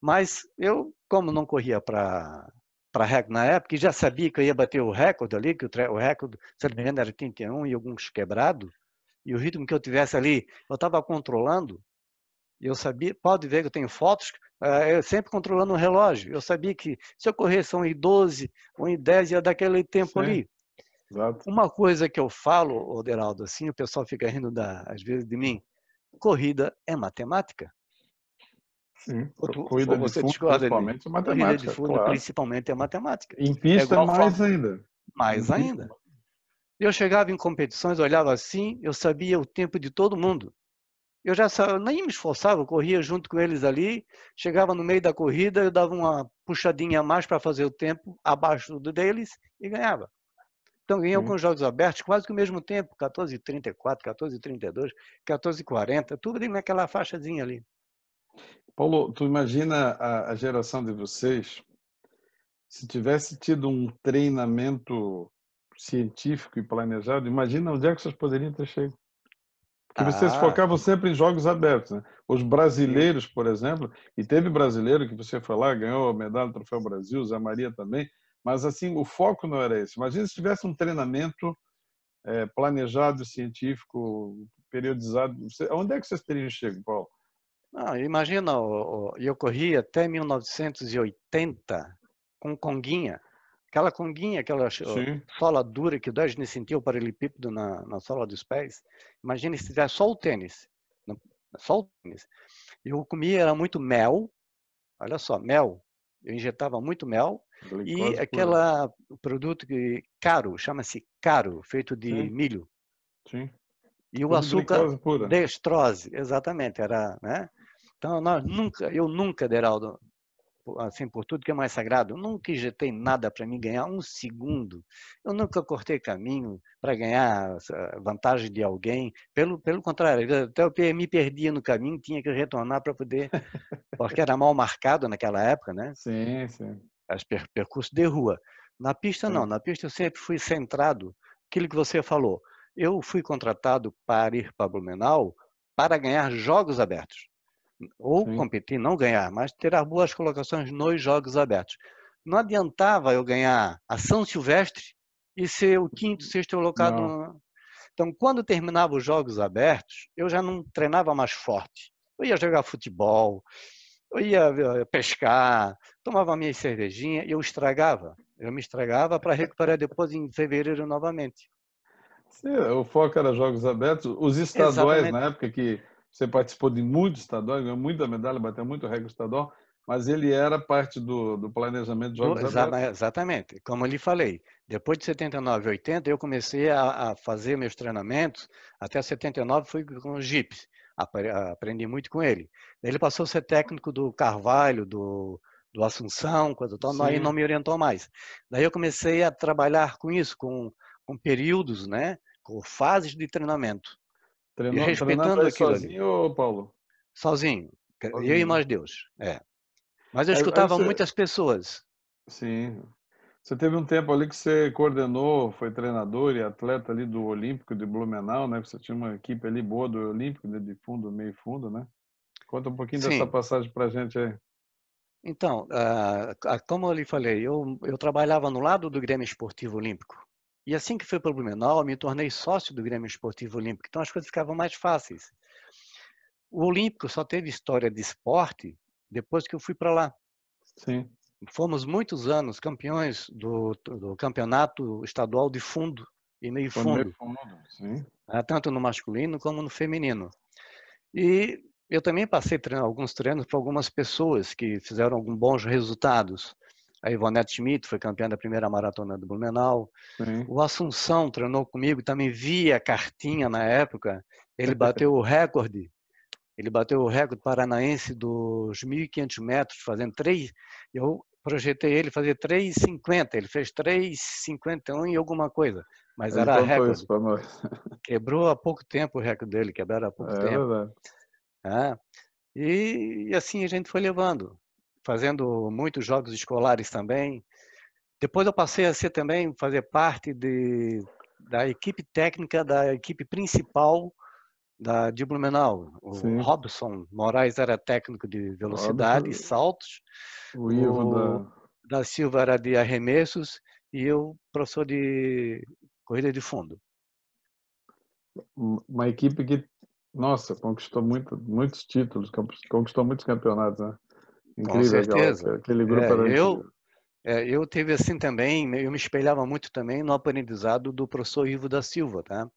Mas eu, como não corria para recorde na época, e já sabia que eu ia bater o recorde ali, que o recorde, se não me engano, era 31 e alguns quebrados, e o ritmo que eu tivesse ali, eu estava controlando, e eu sabia, pode ver que eu tenho fotos, eu sempre controlando o relógio. Eu sabia que se eu corresse 1,12, 1,10, ia dar aquele tempo Sim, ali. exato. Uma coisa que eu falo, Oderaldo, assim, o pessoal fica rindo às vezes de mim, corrida é matemática. Sim. Ou Corrida de você fundo, discorda de mim? principalmente, é Corrida de matemática, fundo, claro. principalmente, é matemática. Em É pista, igual mais ainda. Em mais pista. ainda. Eu chegava em competições, olhava assim, eu sabia o tempo de todo mundo. Eu já nem me esforçava, eu corria junto com eles ali, chegava no meio da corrida, eu dava uma puxadinha a mais para fazer o tempo abaixo do deles e ganhava. Então ganhei Sim. alguns jogos abertos quase que o mesmo tempo, 14,34, 14,32, 14,40, tudo ali naquela faixazinha ali. Paulo, tu imagina a geração de vocês, se tivesse tido um treinamento científico e planejado, imagina onde é que vocês poderiam ter chegado. Porque vocês Ah, focavam sempre em jogos abertos, né? Os sim. brasileiros, por exemplo, e teve brasileiro que você foi lá, ganhou a medalha do Troféu Brasil, Zé Maria também, mas assim, o foco não era esse. Imagina se tivesse um treinamento planejado, científico, periodizado. Onde é que vocês teriam chegado, Paulo? Ah, imagina, eu corri até 1980 com conguinha. Aquela conguinha, aquela Sim. sola dura que a gente sentia o paralelepípedo na sola dos pés. Imagina se tivesse só o tênis. Só o tênis. Eu comia era muito mel, olha só, mel. Eu injetava muito mel e Glicose pura. aquele produto caro, chama-se caro, feito de Sim, milho. sim. E o Tudo açúcar glicose pura. dextrose, exatamente, era, né? Então, eu nunca, Deraldo, assim, por tudo que é mais sagrado, eu nunca injetei nada para mim ganhar um segundo. Eu nunca cortei caminho para ganhar vantagem de alguém. Pelo contrário, até eu me perdia no caminho, tinha que retornar para poder, porque era mal marcado naquela época, né? Sim, sim, As percursos de rua. Na pista, não. sim, Na pista eu sempre fui centrado. Aquilo que você falou. Eu fui contratado para ir para Blumenau para ganhar jogos abertos. Ou sim. competir, não ganhar, mas ter as boas colocações nos jogos abertos. Não adiantava eu ganhar a São Silvestre e ser o quinto, sexto colocado. Não. Então, quando terminava os jogos abertos, eu já não treinava mais forte. Eu ia jogar futebol, eu ia pescar, tomava minha cervejinha e eu estragava. Eu me estragava para recuperar depois em fevereiro novamente. Sim, o foco era jogos abertos. Os estaduais, Exatamente. na época que você participou de muitos estaduais, ganhou muita medalha, bateu muito recorde estadual, mas ele era parte do planejamento de jogos abertos. Exatamente. Como eu lhe falei, depois de 79 e 80, eu comecei a fazer meus treinamentos. Até 79 fui com o Gips. Aprendi muito com ele. Ele passou a ser técnico do Carvalho, do Assunção, coisa tal, aí não Sim. me orientou mais. Daí eu comecei a trabalhar com isso, com períodos, né? Com fases de treinamento. E Treinando respeitando aí aquilo ali. sozinho, Paulo? Sozinho. Eu e Sozinho, né? mais Deus. É. Mas eu Aí escutava você, muitas pessoas. sim. Você teve um tempo ali que você coordenou, foi treinador e atleta ali do Olímpico de Blumenau, né? Você tinha uma equipe ali boa do Olímpico, né? De fundo, meio fundo, né? Conta um pouquinho dessa Sim. passagem pra gente aí. Então, como eu lhe falei, eu trabalhava no lado do Grêmio Esportivo Olímpico. E assim que fui para o Blumenau, eu me tornei sócio do Grêmio Esportivo Olímpico. Então as coisas ficavam mais fáceis. O Olímpico só teve história de esporte depois que eu fui para lá. Sim, Fomos muitos anos campeões do campeonato estadual de fundo e meio foi no meio fundo, fundo, sim. tanto no masculino como no feminino. E eu também passei alguns treinos para algumas pessoas que fizeram alguns bons resultados. A Ivonete Schmidt foi campeã da primeira maratona do Blumenau. Sim. O Assunção treinou comigo, também via a cartinha na época. Ele bateu o recorde. Ele bateu o recorde paranaense dos 1.500 metros, fazendo três. Eu projetei ele fazer 3,50. Ele fez 3,51 e alguma coisa, mas Ele era contou isso recorde. para nós. Quebrou há pouco tempo o recorde dele, quebraram há pouco É tempo. verdade. Né? E assim a gente foi levando, fazendo muitos jogos escolares também. Depois eu passei a ser também, fazer parte da equipe técnica, da equipe principal de Blumenau. O Sim. Robson Moraes era técnico de velocidade e Óbvio, saltos, o Ivo o da. da Silva era de arremessos e eu professor de corrida de fundo. Uma equipe que, nossa, conquistou muitos títulos, conquistou muitos campeonatos, né? Com Incrível, certeza. aquele grupo É, era eu incrível. eu tive assim também, eu me espelhava muito também no aprendizado do professor Ivo da Silva, tá? O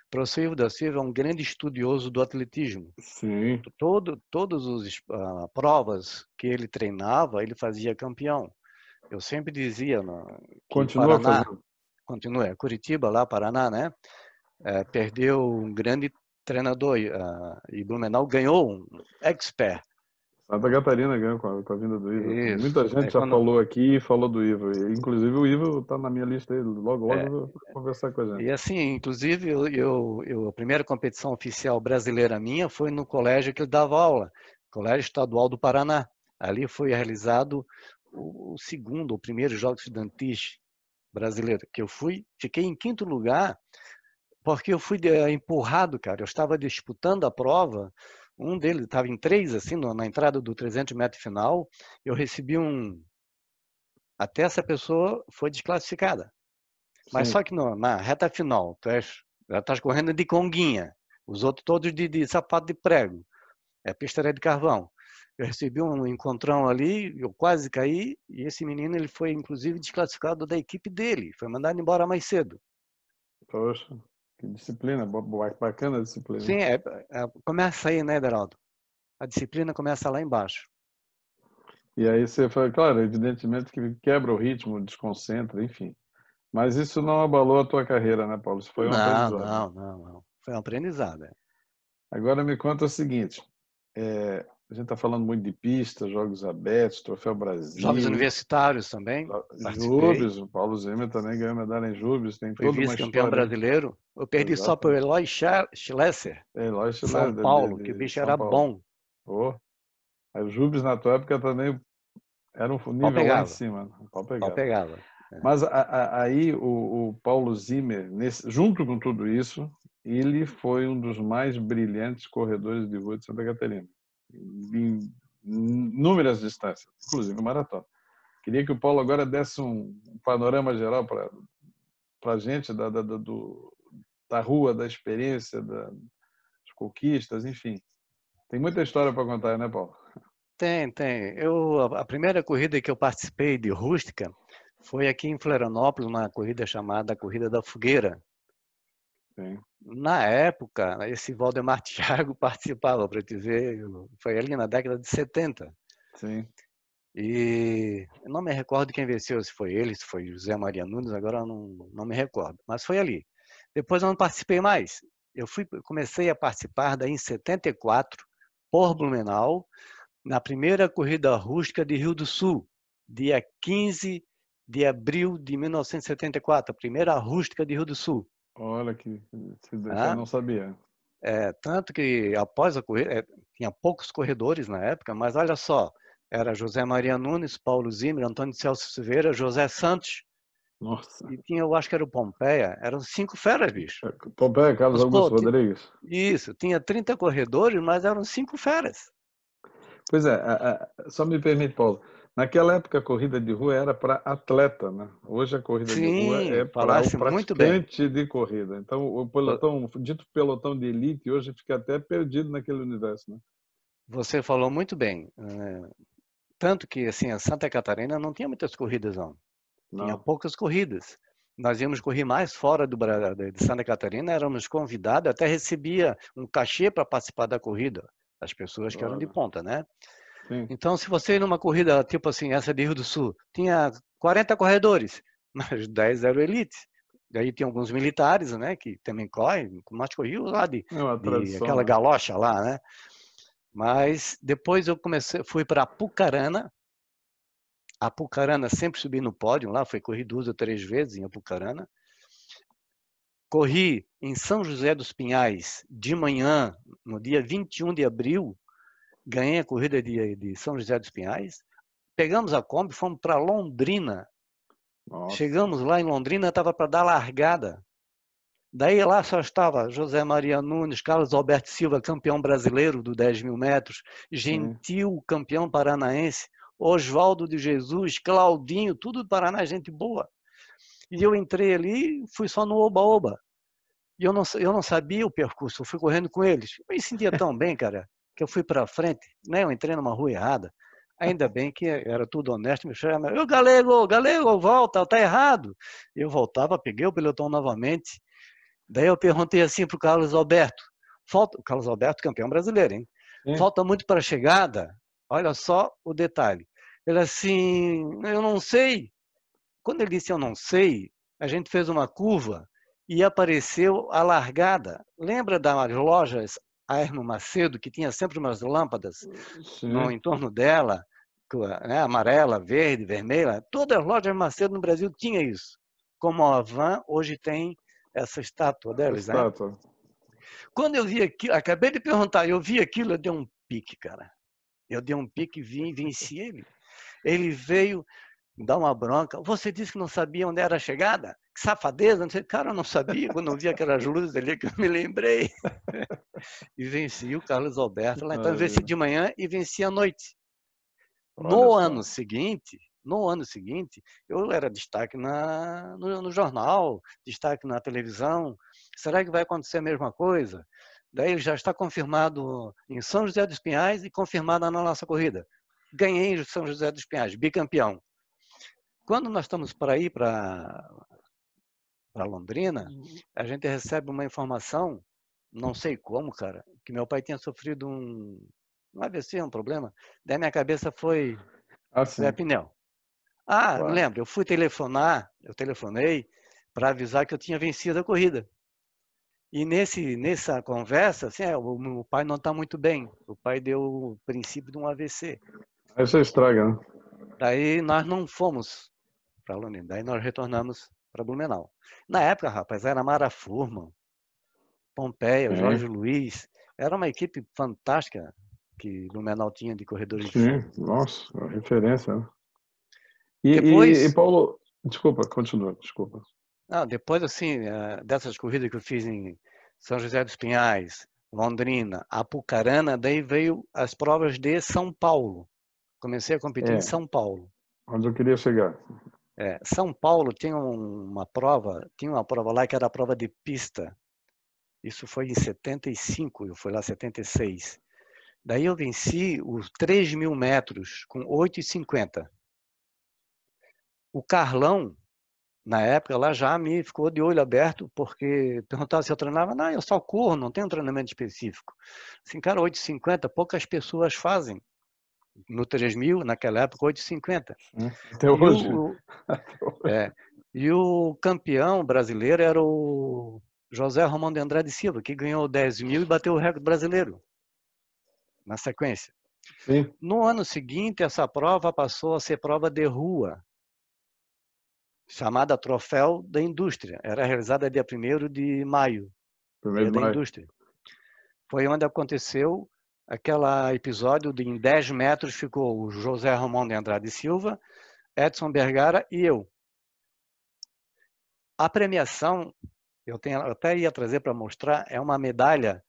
professor Ivo da Silva é um grande estudioso do atletismo. Sim, Todas as provas que ele treinava, ele fazia campeão. Eu sempre dizia que continua Paraná, fazendo. continua, Curitiba, lá, Paraná, né? Perdeu um grande treinador e Blumenau ganhou um expert. Santa Catarina ganhou com a vinda do Ivo. Isso. Muita gente já falou aqui e falou do Ivo. Inclusive o Ivo está na minha lista aí. Logo, logo É, eu vou conversar com a gente. E assim, inclusive, a primeira competição oficial brasileira minha foi no colégio que eu dava aula, Colégio Estadual do Paraná. Ali foi realizado o segundo, o primeiro Jogos Estudantis brasileiro, que eu fui, fiquei em quinto lugar, porque eu fui empurrado, cara. Eu estava disputando a prova, um deles estava em três, assim, na entrada do 300 metros final, eu recebi até essa pessoa foi desclassificada. Mas Sim, só que na reta final, já estás correndo de conguinha, os outros todos de sapato de prego. a pista era de carvão. Eu recebi um encontrão ali, eu quase caí, e esse menino ele foi inclusive desclassificado da equipe dele, foi mandado embora mais cedo. Poxa, que disciplina, bacana a disciplina. Sim, começa aí, né, Beraldo? A disciplina começa lá embaixo. E aí você foi, claro, evidentemente que quebra o ritmo, desconcentra, enfim. Mas isso não abalou a tua carreira, né, Paulo? Isso foi um Não, aprendizado. não, não, não. Foi um aprendizado. Agora me conta o seguinte, a gente está falando muito de pista, Jogos Abertos, Troféu Jogos Brasil, universitários também, participei. Júbios, o Paulo Zimmer também ganhou medalha em Júbios, tem Fui toda uma vice-campeão história, hein? brasileiro. Eu perdi só para o Exatamente. Eloy Schlesser, É, lógico, São Paulo, que o de bicho São era Paulo. bom. Pô, aí o Júbios na tua época também era um Pau nível lá em pegava, cima, né? Pau pau pegava. pegava. Mas aí o Paulo Zimmer, junto com tudo isso, ele foi um dos mais brilhantes corredores de rua de Santa Catarina, em inúmeras distâncias, inclusive maratona. Queria que o Paulo agora desse um panorama geral para a gente da rua, da experiência, das conquistas, enfim. Tem muita história para contar, né, Paulo? Tem, tem. A primeira corrida que eu participei de rústica foi aqui em Florianópolis, uma corrida chamada Corrida da Fogueira. Sim. Na época, esse Valdemar Thiago participava, para te ver, foi ali na década de 70. Sim. E eu não me recordo quem venceu, se foi ele, se foi José Maria Nunes, agora eu não me recordo, mas foi ali. Depois eu não participei mais. Comecei a participar daí em 74, por Blumenau, na primeira corrida rústica de Rio do Sul, dia 15 de abril de 1974, a primeira rústica de Rio do Sul. Olha que eu Tá? não sabia. Tanto que após a corrida, tinha poucos corredores na época, mas olha só, era José Maria Nunes, Paulo Zimmer, Antônio Celso Silveira, José Santos, Nossa. e tinha, eu acho que era o Pompeia, eram 5 feras, bicho. Pompeia, Carlos Mas, pô, Augusto Rodrigues. isso, tinha 30 corredores, mas eram 5 feras. Pois é, só me permite, Paulo. Naquela época a corrida de rua era para atleta, né? Hoje a corrida de rua é Sim, para o falasse muito bem. praticante de corrida. Então o pelotão, dito pelotão de elite, hoje fica até perdido naquele universo, né? Você falou muito bem. Tanto que assim, a Santa Catarina não tinha muitas corridas, não. Tinha Não, poucas corridas. Nós íamos correr mais fora de Santa Catarina, éramos convidados, até recebia um cachê para participar da corrida, as pessoas que eram de olha, ponta, né? sim, Então, se você ir numa corrida tipo assim, essa de Rio do Sul, tinha 40 corredores, mas 10 eram elite. Daí tinha alguns militares, né, que também correm, mas corriam lá é uma de tradição, aquela né? galocha lá, né? Mas depois eu fui para Apucarana. Apucarana sempre subi no pódio lá, foi corri 2 ou 3 vezes em Apucarana. Corri em São José dos Pinhais de manhã, no dia 21 de abril, ganhei a corrida de São José dos Pinhais. Pegamos a Kombi, fomos para Londrina. Nossa, Chegamos lá em Londrina, estava para dar largada. Daí lá só estava José Maria Nunes, Carlos Alberto Silva, campeão brasileiro do 10 mil metros, sim. Gentil, campeão paranaense, Oswaldo de Jesus, Claudinho, tudo do Paraná, gente boa. E eu entrei ali, fui só no oba-oba. E eu não sabia o percurso, eu fui correndo com eles. Eu me sentia tão bem, cara, que eu fui para frente, né? Eu entrei numa rua errada. Ainda bem que era tudo honesto, me chamaram, ô Galego, Galego, volta, tá errado. Eu voltava, peguei o pelotão novamente. Daí eu perguntei assim para o Carlos Alberto, o Carlos Alberto, campeão brasileiro, hein? Sim. Falta muito para a chegada? Olha só o detalhe. Ele assim, eu não sei. Quando ele disse eu não sei, a gente fez uma curva e apareceu a largada. Lembra das lojas Hermo Macedo, que tinha sempre umas lâmpadas no Sim. entorno dela, né, amarela, verde, vermelha? Todas as lojas Macedo no Brasil tinham isso. Como a Havan hoje tem essa estátua A deles, né? estátua. Quando eu vi aquilo, acabei de perguntar, eu vi aquilo, eu dei um pique, cara. Eu dei um pique e venci ele. Ele veio dar uma bronca. Você disse que não sabia onde era a chegada? Que safadeza. Não sei. Cara, eu não sabia. Quando eu vi aquelas luzes ali que eu me lembrei. E venci o Carlos Alberto lá. Então, eu venci Maravilha. de manhã e venci à noite. Olha No ano seguinte, eu era destaque no jornal, destaque na televisão. Será que vai acontecer a mesma coisa? Daí ele já está confirmado em São José dos Pinhais e confirmado na nossa corrida. Ganhei em São José dos Pinhais, bicampeão. Quando nós estamos para ir para Londrina, a gente recebe uma informação, não sei como, cara, que meu pai tinha sofrido um AVC, um problema. Daí minha cabeça foi Assim, pneu. Ah, me claro. lembro, eu telefonei para avisar que eu tinha vencido a corrida. E nessa conversa, assim, o meu pai não está muito bem. O pai deu o princípio de um AVC. Aí você estraga, né? Daí nós não fomos para Londrina. Daí nós retornamos para Blumenau. Na época, rapaz, era Mara Furman, Pompeia, Jorge Sim, Luiz. Era uma equipe fantástica que Blumenau tinha de corredores de sim. fogo. Nossa, a referência, né? E, Depois, Paulo, desculpa, continua, desculpa. depois assim, dessas corridas que eu fiz em São José dos Pinhais, Londrina, Apucarana, daí veio as provas de São Paulo. Comecei a competir em É, São Paulo. onde eu queria chegar. São Paulo tinha uma prova lá que era a prova de pista. Isso foi em 75, eu fui lá em 76. Daí eu venci os 3.000 metros com 8,50. O Carlão, na época, lá já me ficou de olho aberto, porque perguntava se eu treinava. Não, eu só corro, não tenho um treinamento específico. Assim, cara, 8,50, poucas pessoas fazem. No 3.000, naquela época, 8,50. Né? Até E hoje. Até hoje. é, e o campeão brasileiro era o José Romão de Andrade Silva, que ganhou 10.000 e bateu o recorde brasileiro na sequência. Sim, No ano seguinte, essa prova passou a ser prova de rua, chamada Troféu da Indústria. Era realizada dia 1º de maio, primeiro Dia de da maio. Indústria. Foi onde aconteceu aquele episódio de em 10 metros ficou o José Romão de Andrade Silva, Edson Bergara e eu. A premiação, eu até ia trazer para mostrar, é uma medalha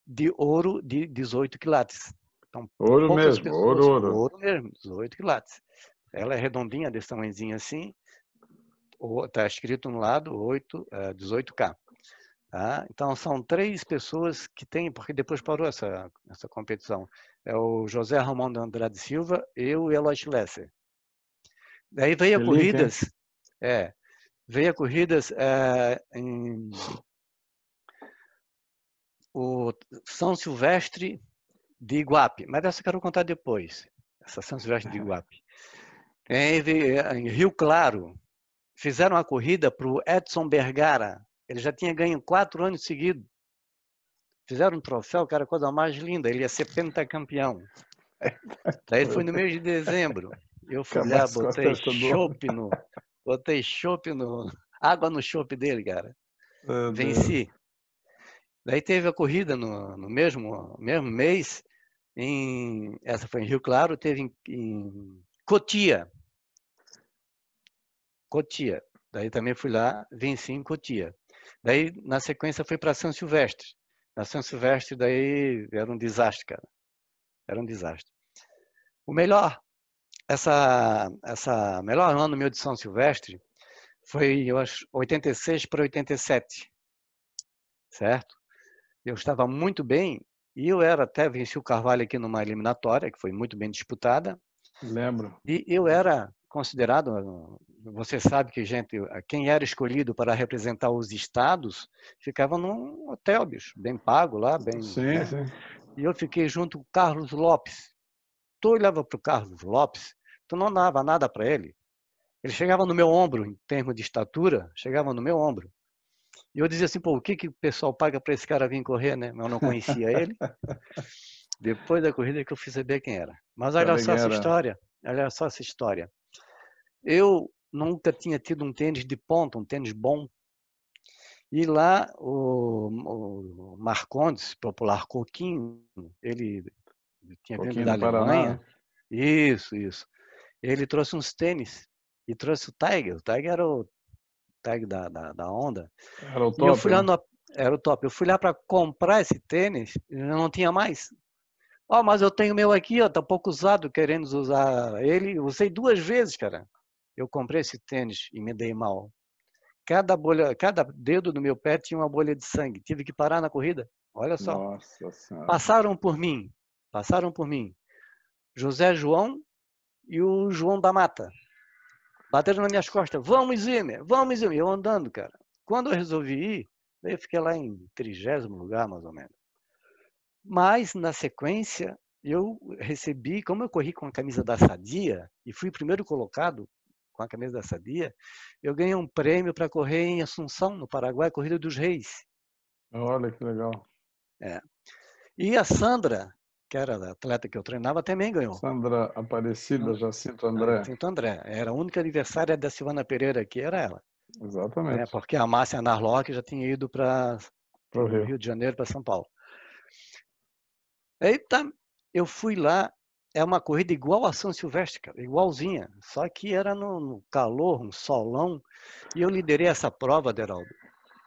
de ouro de 18 quilates. Então, Ouro poucas mesmo, ouro, pessoas, ouro. ouro mesmo, 18 quilates. Ela é redondinha, desse tamanhozinho assim, está escrito no lado 18K. Tá? Então, são 3 pessoas que têm, porque depois parou essa competição. É o José Ramon de Andrade Silva e eu e Eloy Schlesser. Daí veio a Que link, hein? corridas, veio a corridas em o São Silvestre de Iguape, mas essa eu quero contar depois, essa São Silvestre de Iguape. Em Rio Claro, fizeram uma corrida para o Edson Bergara, ele já tinha ganho 4 anos seguidos. Fizeram um troféu, que era a coisa mais linda, ele ia ser pentacampeão. Daí foi no mês de dezembro, eu fui lá, Acabasse com a testa do homem. água no chopp dele, cara. Meu Deus. Venci. Daí teve a corrida no mesmo mês, essa foi em Rio Claro, teve em Cotia. Daí também fui lá, venci em Cotia. Daí, na sequência, fui para São Silvestre. Na São Silvestre, daí era um desastre, cara. Era um desastre. O melhor, melhor ano meu de São Silvestre foi, eu acho, 86 para 87, certo? Eu estava muito bem e eu até venci o Carvalho aqui numa eliminatória, que foi muito bem disputada. Lembro. E eu era considerado, você sabe que quem era escolhido para representar os estados ficava num hotel, bicho, bem pago lá, bem, Sim, né? sim. E eu fiquei junto com o Carlos Lopes. Tu olhava para o Carlos Lopes, tu não dava nada para ele. Ele chegava no meu ombro, em termos de estatura, chegava no meu ombro. E eu dizia assim, pô, o que o pessoal paga para esse cara vir correr, né? Eu não conhecia ele. Depois da corrida que eu fui saber quem era. Mas olha Sabe só quem essa era? história. Olha só essa história. Eu nunca tinha tido um tênis de ponta, um tênis bom. E lá o Marcondes, popular Coquinho, ele Um tinha vindo pouquinho da do Paraná. Alemanha. Isso. Ele trouxe uns tênis e trouxe o Tiger. O Tiger era o Tiger da onda. Era o E eu top, fui lá né? no... Era o top. Eu fui lá para comprar esse tênis e não tinha mais. Mas eu tenho o meu aqui, ó, tá pouco usado, querendo usar ele. Usei 2 vezes, cara. Eu comprei esse tênis e me dei mal. Cada dedo do meu pé tinha uma bolha de sangue. Tive que parar na corrida. Olha só. Nossa Senhora. Passaram por mim. José João e o João da Mata. Bateram nas minhas costas. Vamos, Zimmer, vamos, Zimmer. Eu andando, cara. Quando eu resolvi ir, daí eu fiquei lá em 30º lugar, mais ou menos. Mas, na sequência, eu recebi, como eu corri com a camisa da Sadia, e fui o primeiro colocado com a camisa da Sadia, eu ganhei um prêmio para correr em Assunção, no Paraguai, Corrida dos Reis. Olha que legal. É. E a Sandra, que era a atleta que eu treinava, também ganhou. Sandra Aparecida Jacinto André. Jacinto André. Era a única adversária da Silvana Pereira, que era ela. Exatamente. Porque a Márcia Narlock já tinha ido para o Rio de Janeiro, para São Paulo. Aí tá, eu fui lá, é uma corrida igual a São Silvestre, cara, igualzinha, só que era no calor, um solão, e eu liderei essa prova, Deraldo,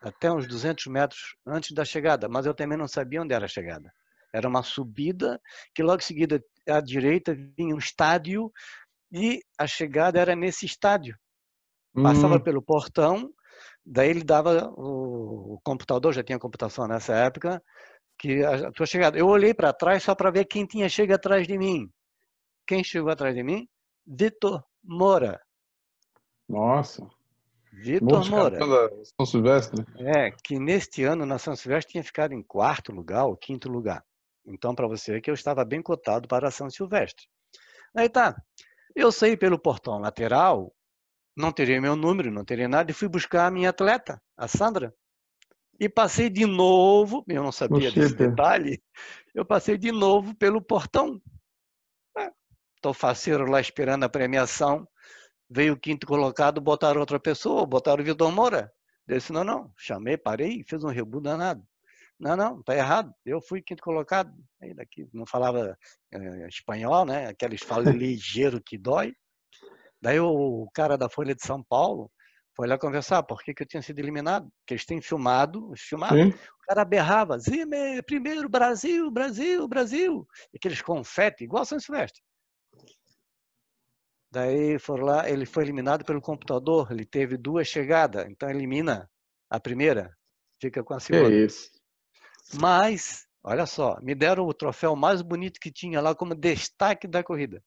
até uns 200 metros antes da chegada, mas eu também não sabia onde era a chegada. Era uma subida, que logo em seguida, à direita, vinha um estádio, e a chegada era nesse estádio. Passava pelo portão, daí ele dava o computador, já tinha computação nessa época, que a tua chegada. Eu olhei para trás só para ver quem tinha chegado atrás de mim. Quem chegou atrás de mim? Vitor Moura. Nossa. Vitor Moura. Da São Silvestre. Que neste ano na São Silvestre tinha ficado em 4º lugar ou 5º lugar. Então, para você ver que eu estava bem cotado para a São Silvestre. Aí tá. Eu saí pelo portão lateral, não teria meu número, não teria nada, e fui buscar a minha atleta, a Sandra. E passei de novo, eu não sabia desse detalhe, eu passei de novo pelo portão. Estou faceiro lá esperando a premiação, veio o 5º colocado, botaram outra pessoa, botaram o Vitor Moura. Eu disse, não, chamei, parei, fiz um rebu danado. Não, tá errado, eu fui 5º colocado. Aí daqui não falava espanhol, né? Aqueles falam ligeiro que dói. Daí o cara da Folha de São Paulo foi lá conversar, por que eu tinha sido eliminado? Porque eles têm filmado. O cara berrava, Zimmer, primeiro, Brasil, Brasil, Brasil. E aqueles confete, igual a São Silvestre. Daí foram lá, ele foi eliminado pelo computador, ele teve 2 chegadas, então elimina a primeira, fica com a segunda. Que isso? Mas, olha só, me deram o troféu mais bonito que tinha lá como destaque da corrida.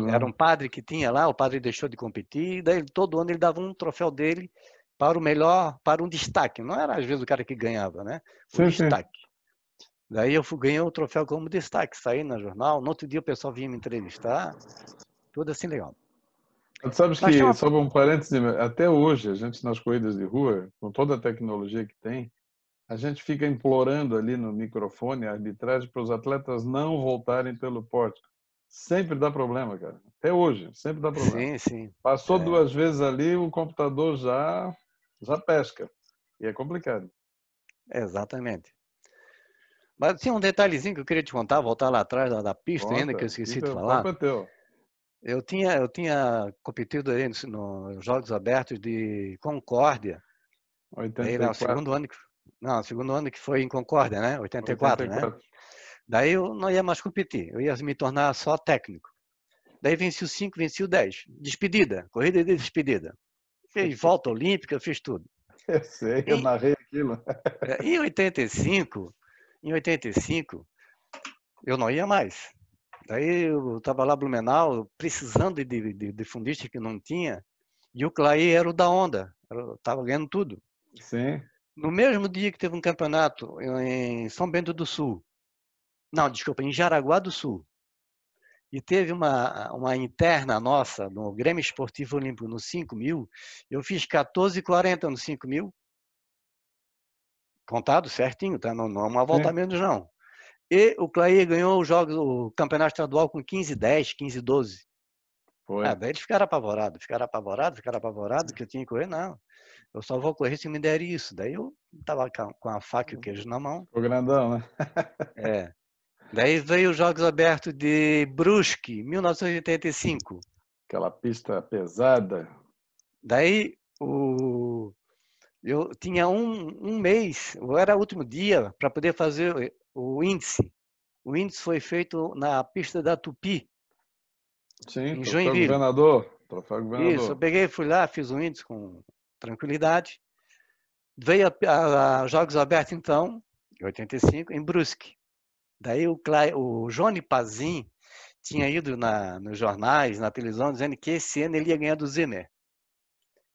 Era um padre que tinha lá, o padre deixou de competir, daí todo ano ele dava um troféu dele para o melhor, para um destaque. Não era às vezes o cara que ganhava, né? O destaque. Daí eu ganhei o troféu como destaque, saí no jornal, no outro dia o pessoal vinha me entrevistar, tudo assim legal. Tu sabes que, só um parêntese, até hoje, a gente nas corridas de rua, com toda a tecnologia que tem, a gente fica implorando ali no microfone a arbitragem para os atletas não voltarem pelo pórtico. Sempre dá problema, cara. Até hoje, sempre dá problema. Sim. Passou 2 vezes ali, o computador já pesca. E é complicado. Exatamente. Mas tinha um detalhezinho que eu queria te contar, voltar lá atrás da pista ainda, que eu esqueci de falar. Eu tinha competido aí nos Jogos Abertos de Concórdia. 84. Segundo ano que foi em Concórdia, né? 84, né? Daí eu não ia mais competir, eu ia me tornar só técnico. Daí venci o 5, venci o 10. Despedida, corrida de despedida. Fiz volta olímpica, fiz tudo. Eu sei, eu narrei aquilo. Em 85, eu não ia mais. Daí eu estava lá em Blumenau, precisando de fundista que não tinha, e o Clay era o da onda, estava ganhando tudo. Sim. No mesmo dia que teve um campeonato em São Bento do Sul, não, desculpa, em Jaraguá do Sul, e teve uma interna nossa no Grêmio Esportivo Olímpico no 5.000, eu fiz 14,40 no 5.000, contado certinho, tá? Não é uma volta a menos não. E o Clay ganhou o campeonato estadual com 15,10, 15,12. Daí eles ficaram apavorados, que eu tinha que correr, não. Eu só vou correr se me der isso. Daí eu estava com a faca e o queijo na mão. O grandão, né? Daí veio os Jogos Abertos de Brusque, 1985. Aquela pista pesada. Daí eu tinha um mês, era o último dia, para poder fazer o índice. O índice foi feito na pista da Tupi. Sim, em Joinville. Troféu Governador. Isso, eu peguei, fui lá, fiz o índice com tranquilidade. Veio a Jogos Abertos, então, em 85, em Brusque. Daí o Johnny Pazin tinha ido nos jornais, na televisão, dizendo que esse ano ele ia ganhar do Zimmer.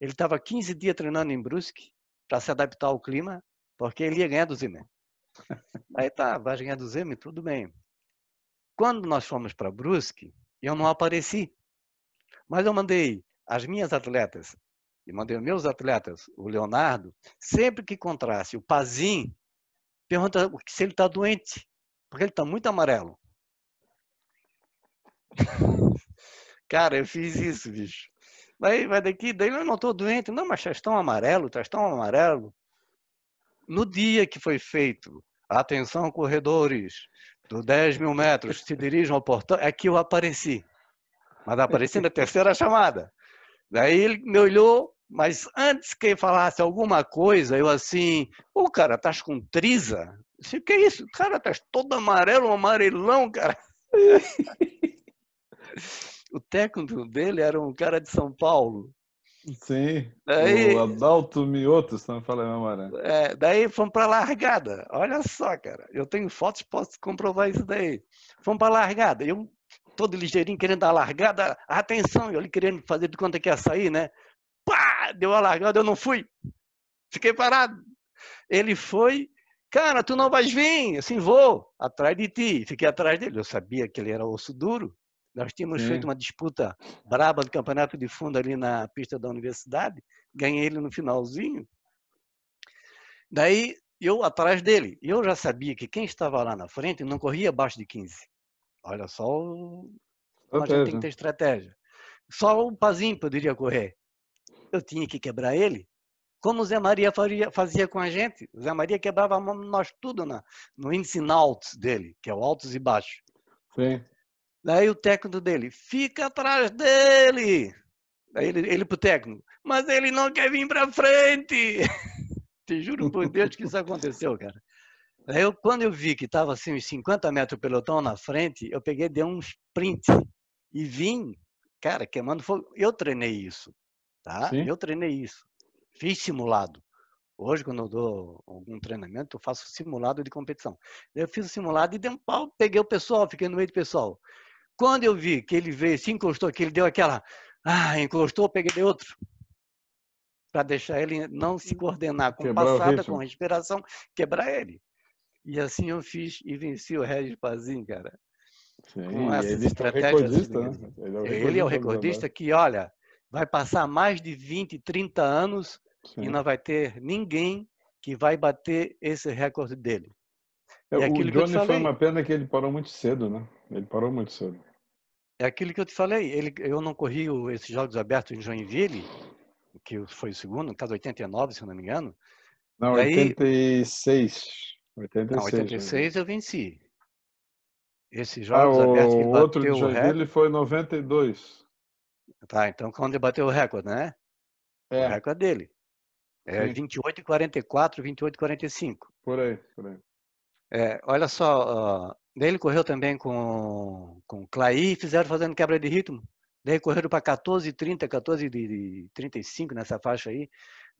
Ele estava 15 dias treinando em Brusque para se adaptar ao clima, porque ele ia ganhar do Zimmer. Aí tá, vai ganhar do Zimmer, tudo bem. Quando nós fomos para Brusque, eu não apareci. Mas eu mandei as minhas atletas, e mandei os meus atletas, o Leonardo, sempre que encontrasse o Pazin, pergunta se ele está doente, porque ele está muito amarelo. Cara, eu fiz isso, bicho. Vai daqui, daí eu não estou doente. Não, mas estás tão amarelo, estás tão amarelo. No dia que foi feito, atenção corredores, do 10.000 metros, se dirijam ao portão, é que eu apareci. Mas apareci na terceira chamada. Daí ele me olhou, mas antes que ele falasse alguma coisa, eu assim, pô, cara, estás com triza? O que é isso? Cara, estás todo amarelo, um amarelão, cara. O técnico dele era um cara de São Paulo. Sim, o Daí, Adalto Mioto, se não me falha a memória. daí fomos para a largada. Olha só, cara, eu tenho fotos, posso comprovar isso daí. Fomos para a largada. Eu, todo ligeirinho, querendo dar a largada, atenção, eu ali querendo fazer de conta que ia sair, né? Pá, deu a largada, eu não fui. Fiquei parado. Ele foi, cara, tu não vais vir? Assim, vou, atrás de ti. Fiquei atrás dele. Eu sabia que ele era osso duro. Nós tínhamos feito uma disputa braba do campeonato de fundo ali na pista da universidade. Ganhei ele no finalzinho. Daí, eu atrás dele. Eu já sabia que quem estava lá na frente não corria abaixo de 15. Olha só como a gente tem que ter estratégia. Só o Pazinho poderia correr. Eu tinha que quebrar ele. Como o Zé Maria fazia com a gente. O Zé Maria quebrava a mão nós tudo no índice NAUTS dele, que é o altos e baixos. Sim. Daí o técnico dele, fica atrás dele. Daí ele pro técnico, mas ele não quer vir para frente. Te juro por Deus que isso aconteceu, cara. Daí quando eu vi que estava assim uns 50 metros o pelotão na frente, eu peguei, dei um sprint e vim, cara, queimando fogo. Eu treinei isso, tá? Sim. Eu treinei isso. Fiz simulado. Hoje, quando eu dou algum treinamento, eu faço simulado de competição. Eu fiz o simulado e dei um pau, peguei o pessoal, fiquei no meio do pessoal. Quando eu vi que ele veio, se encostou, que ele deu aquela... encostou, peguei outro. Para deixar ele não se coordenar com Quebrar o passada, com ritmo. respiração, quebrar ele. E assim eu fiz e venci o Regis Pazin, cara. Sim, Com e essas ele é o estratégias. recordista, né? Ele é o recordista que, olha, vai passar mais de 20, 30 anos e não vai ter ninguém que vai bater esse recorde dele. É O aquilo que eu te Johnny foi falei. uma pena que ele parou muito cedo, né? Ele parou muito cedo. É aquilo que eu te falei. Eu não corri esses Jogos Abertos em Joinville, que foi o segundo, no caso 89, se eu não me engano. Não, Daí, 86. não, 86, Joinville. 86 eu venci. Esses Ah, Jogos Abertos que ele o outro de bateu o Joinville recorde. foi 92. Tá, então quando ele bateu o recorde, né? O É, recorde dele. É sim, 28,44, 28,45. por aí, por aí. Olha só, daí ele correu também com o Clay, fizeram fazendo quebra de ritmo. Daí correram para 14,30, 14,35 nessa faixa aí.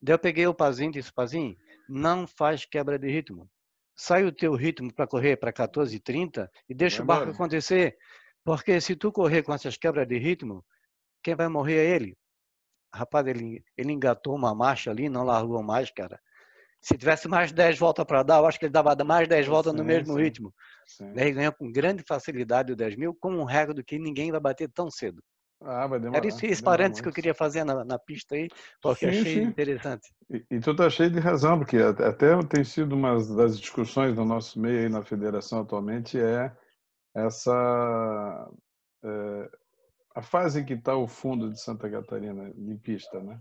Daí eu peguei o Pazinho e disse, Pazinho, não faz quebra de ritmo. Sai o teu ritmo para correr para 14,30 e deixa Vai o barco embora. acontecer. Porque se tu correr com essas quebras de ritmo, quem vai morrer é ele. Rapaz, ele engatou uma marcha ali, não largou mais, cara. Se tivesse mais 10 voltas para dar, eu acho que ele dava mais 10 voltas no Sim, mesmo sim, ritmo. sim. Daí ganhou com grande facilidade o 10.000, com um recorde que ninguém vai bater tão cedo. Ah, vai Era demorar, isso, vai esse demorar parênteses que eu muito. queria fazer na pista aí, porque Sim, achei sim. interessante. E tu tá cheio de razão, porque até tem sido uma das discussões no nosso meio aí na federação atualmente essa a fase em que está o fundo de Santa Catarina de pista, né?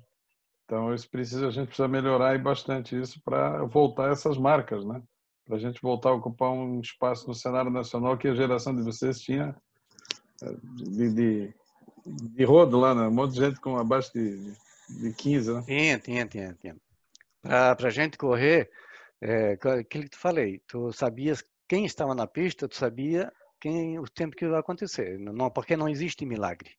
Então a gente precisa melhorar aí bastante isso para voltar a essas marcas, né? Para a gente voltar a ocupar um espaço no cenário nacional que a geração de vocês tinha de, de, de rodo lá, né? Um monte de gente com abaixo de 15, né? Tinha. Para a gente correr, aquilo que tu falei, tu sabias quem estava na pista, tu sabia o tempo que ia acontecer, não, porque não existe milagre.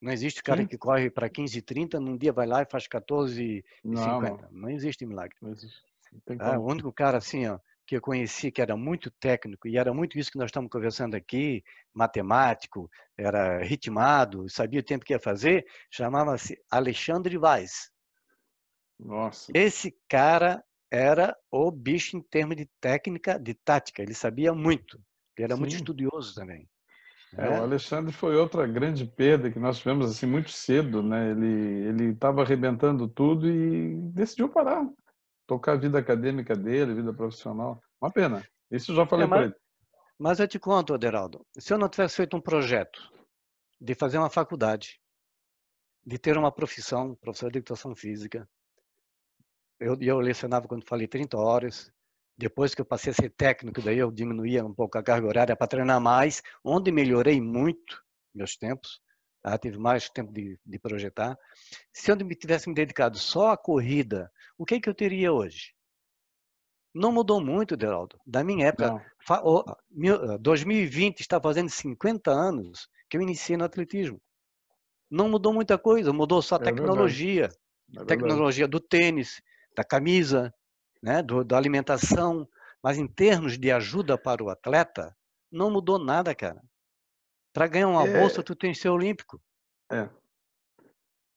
Não existe o cara Sim. que corre para 15h30, num dia vai lá e faz 14h50. Não. Não existe milagre. Não existe. Não tem Ah, como. o único cara assim, ó, que eu conheci que era muito técnico, e era muito isso que nós estamos conversando aqui, matemático, era ritmado, sabia o tempo que ia fazer, chamava-se Alexandre Vaz. Nossa. Esse cara era o bicho em termos de técnica, de tática, ele sabia muito, ele era muito Sim. estudioso também. O Né? Alexandre foi outra grande perda que nós tivemos assim muito cedo, né? Ele estava arrebentando tudo e decidiu parar, tocar a vida acadêmica dele, vida profissional. Uma pena. Isso eu já É, falei para ele. mas eu te conto, Aderaldo, se eu não tivesse feito um projeto de fazer uma faculdade, de ter uma profissão, professor de educação física, eu lecionava, quando falei, 30 horas. Depois que eu passei a ser técnico, daí eu diminuía um pouco a carga horária para treinar mais, onde melhorei muito meus tempos. Tá? Tive mais tempo de projetar. Se eu tivesse me dedicado só à corrida, o que eu teria hoje? Não mudou muito, Deraldo. Da minha época, Não, 2020 está fazendo 50 anos que eu iniciei no atletismo. Não mudou muita coisa, mudou só a é verdade, tecnologia. é verdade. Tecnologia do tênis, da camisa, né, da alimentação. Mas em termos de ajuda para o atleta, não mudou nada, cara. Para ganhar uma bolsa, É, tu tem que ser olímpico. é.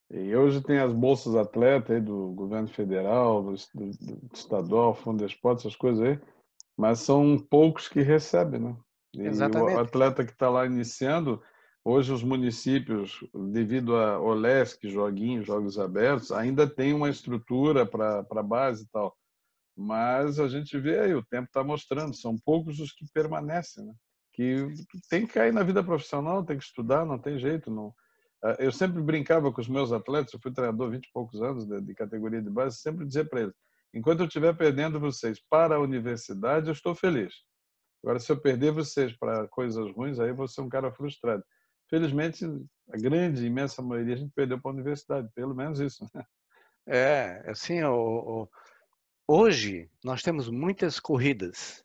E hoje tem as bolsas atleta aí do governo federal, do estadual, Fundo de Esporte, essas coisas aí, mas são poucos que recebem, né? E o Exatamente. atleta que está lá iniciando, hoje os municípios, devido a OLESC, joguinhos, jogos abertos, ainda tem uma estrutura para base e tal. Mas a gente vê aí, o tempo está mostrando, são poucos os que permanecem, né? Que tem que cair na vida profissional, tem que estudar, não tem jeito. Não. Eu sempre brincava com os meus atletas, eu fui treinador 20 e poucos anos de categoria de base, sempre dizia para eles, enquanto eu estiver perdendo vocês para a universidade, eu estou feliz. Agora, se eu perder vocês para coisas ruins, aí eu vou ser um cara frustrado. Felizmente, a grande, imensa maioria, a gente perdeu para a universidade, pelo menos isso. Né? É, assim, hoje nós temos muitas corridas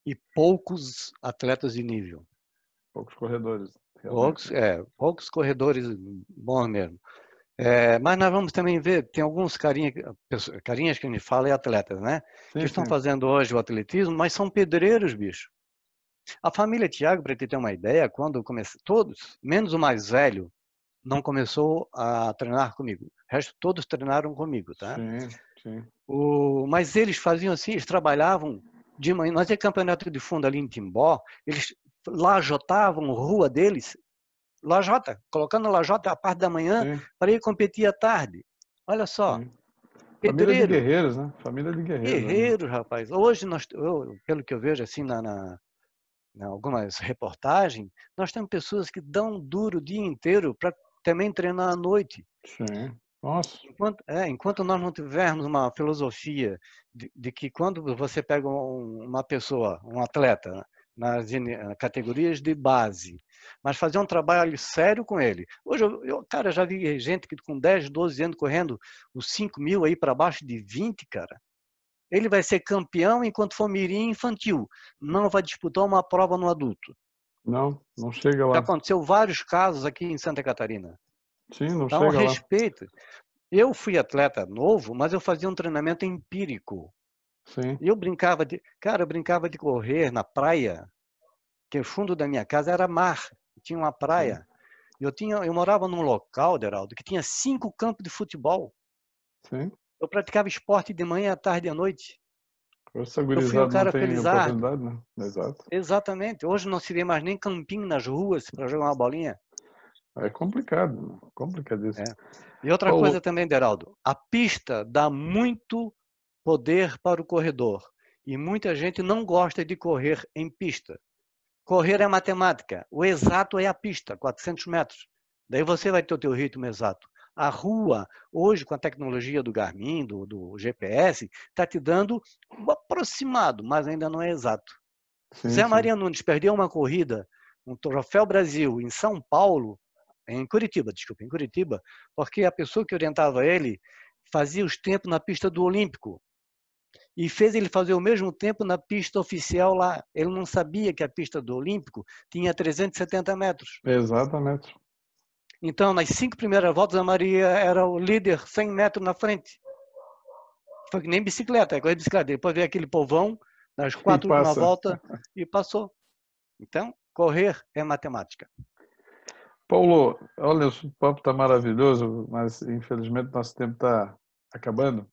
e poucos atletas de nível. Poucos corredores, realmente. Poucos, poucos corredores bons mesmo. Mas nós vamos também ver, tem alguns carinhas que a gente fala, atletas, né? Que Sim, estão sim. fazendo hoje o atletismo, mas são pedreiros, bicho. A família Thiago, para te ter uma ideia, quando eu comecei, todos, menos o mais velho, não começou a treinar comigo. O resto todos treinaram comigo, tá? Sim, sim. Mas eles faziam assim, eles trabalhavam de manhã. Nós tínhamos campeonato de fundo ali em Timbó, eles lajotavam a rua deles, lajota, colocando lajota a parte da manhã Sim, para ir competir à tarde. Olha só, sim. Família de pedreiro, guerreiros, né? Família de guerreiros ali. guerreiros, rapaz. Hoje, pelo que eu vejo assim em algumas reportagens, nós temos pessoas que dão duro o dia inteiro para também treinar à noite. Sim. Nossa, Enquanto nós não tivermos uma filosofia de que quando você pega uma pessoa, um atleta, nas categorias de base, mas fazer um trabalho sério com ele. Hoje, cara, já vi gente que com 10, 12 anos correndo os 5.000 aí para baixo de 20, cara. Ele vai ser campeão enquanto for mirim infantil. Não vai disputar uma prova no adulto. não chega Já lá. aconteceu vários casos aqui em Santa Catarina. Sim, não Então, chega lá. respeito. Eu fui atleta novo, mas eu fazia um treinamento empírico. Sim, Eu brincava de correr na praia, que o fundo da minha casa era mar, tinha uma sim, praia. Eu morava num local, Deraldo, que tinha 5 campos de futebol. sim. Eu praticava esporte de manhã, à tarde e à noite. Essa Eu fui um gurizada não cara tem felizardo. oportunidade, né? Exato. Exatamente. Hoje não se vê mais nem campinho nas ruas para jogar uma bolinha. É complicado, né? Complicadíssimo. É. E outra coisa Paulo, também, Deraldo, a pista dá muito poder para o corredor. E muita gente não gosta de correr em pista. Correr é matemática. O exato é a pista, 400 metros. Daí você vai ter o teu ritmo exato. A rua, hoje, com a tecnologia do Garmin, do GPS, está te dando um aproximado, mas ainda não é exato. sim, Zé sim. Maria Nunes perdeu uma corrida, um Troféu Brasil, em São Paulo, em Curitiba, porque a pessoa que orientava ele fazia os tempos na pista do Olímpico e fez ele fazer o mesmo tempo na pista oficial lá. Ele não sabia que a pista do Olímpico tinha 370 metros. Exatamente. Então, nas 5 primeiras voltas, a Maria era o líder 100 metros na frente. Foi que nem bicicleta, é coisa de bicicleta. Depois veio aquele povão, nas 4 últimas voltas, e passou. Então, correr é matemática. Paulo, olha, o papo está maravilhoso, mas infelizmente nosso tempo está acabando.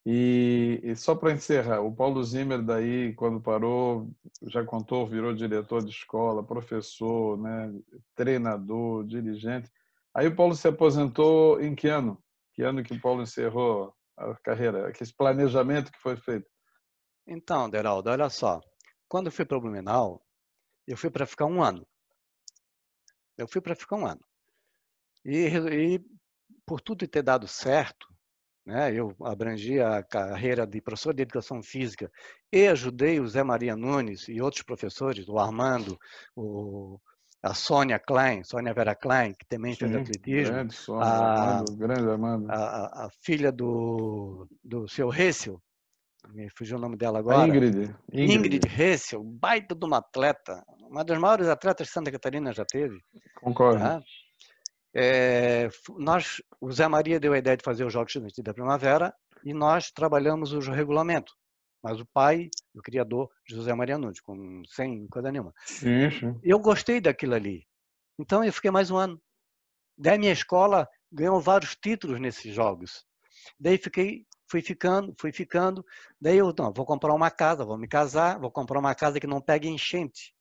E só para encerrar, o Paulo Zimmer daí, quando parou, já contou, virou diretor de escola, professor, né, treinador, dirigente. Aí o Paulo se aposentou em que ano? Que ano que o Paulo encerrou a carreira? Que esse planejamento que foi feito? Então, Deraldo, olha só. Quando eu fui para o Blumenau, eu fui para ficar 1 ano. Eu fui para ficar 1 ano. E por tudo ter dado certo, né, eu abrangi a carreira de professor de educação física e ajudei o Zé Maria Nunes e outros professores, o Armando, a Sônia Klein, Sônia Vera Klein, que também fez Sim, atletismo, grande Sônia, o a, Armando, grande Armando. a filha do seu Ressel, me fugiu o nome dela A agora, Ingrid, Ressel, baita de uma atleta, uma das maiores atletas que Santa Catarina já teve. concordo. Tá? O Zé Maria deu a ideia de fazer os Jogos Estudantis da Primavera e nós trabalhamos o regulamento. Mas o pai, o criador, José Maria Nunes, sem coisa nenhuma. Sim. Eu gostei daquilo ali. Então eu fiquei mais 1 ano. Daí minha escola ganhou vários títulos nesses jogos. Daí fui ficando. Daí eu vou comprar uma casa, vou me casar, vou comprar uma casa que não pegue enchente.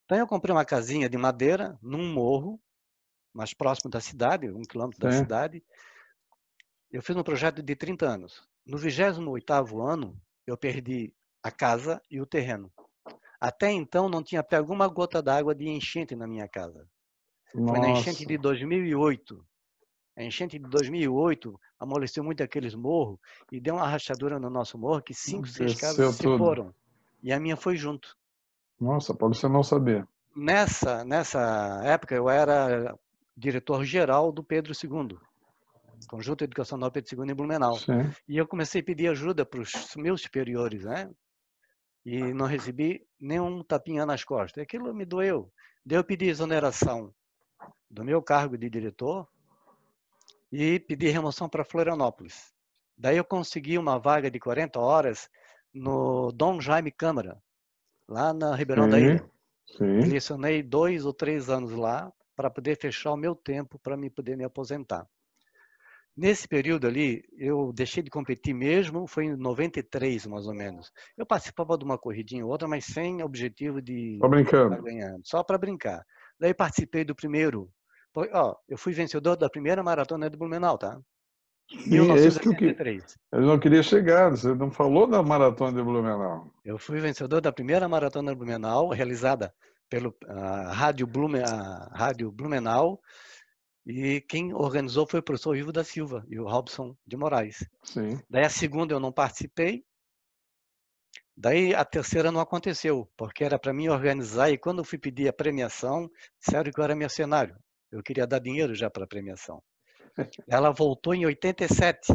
Então eu comprei uma casinha de madeira num morro, mais próximo da cidade, 1 quilômetro da Sim. cidade. Eu fiz um projeto de 30 anos. No 28º ano, eu perdi a casa e o terreno. Até então, não tinha pego uma gota d'água de enchente na minha casa. Foi na enchente Nossa. de 2008. A enchente de 2008 amoleceu muito aqueles morros e deu uma rachadura no nosso morro que 5, 6 casas Desceu se tudo. foram. E a minha foi junto. Nossa, Paulo, você não sabia. Nessa época, eu era diretor-geral do Pedro II, Conjunto Educacional Pedro II em Blumenau. Sim. E eu comecei a pedir ajuda para os meus superiores, né? E não recebi nenhum tapinha nas costas. Aquilo me doeu. Daí eu pedi exoneração do meu cargo de diretor e pedi remoção para Florianópolis. Daí eu consegui uma vaga de 40 horas no Dom Jaime Câmara, lá na Ribeirão da Ilha. E Sim. lecionei 2 ou 3 anos lá para poder fechar o meu tempo para poder me aposentar. Nesse período ali, eu deixei de competir mesmo, foi em 93, mais ou menos. Eu participava de uma corridinha ou outra, mas sem objetivo de Tô estar brincando. ganhando, só para brincar. Daí participei do primeiro. Eu fui vencedor da primeira maratona de Blumenau, tá? Sim, é isso que 1983. eu não queria chegar. Você não falou da maratona de Blumenau. Eu fui vencedor da primeira maratona de Blumenau, realizada pelo Rádio Blumenau, e quem organizou foi o professor Ivo da Silva e o Robson de Moraes. Sim. Daí a segunda eu não participei, daí a terceira não aconteceu, porque era para mim organizar, e quando eu fui pedir a premiação, disseram que eu era mercenário. Eu queria dar dinheiro já para a premiação. Ela voltou em 87,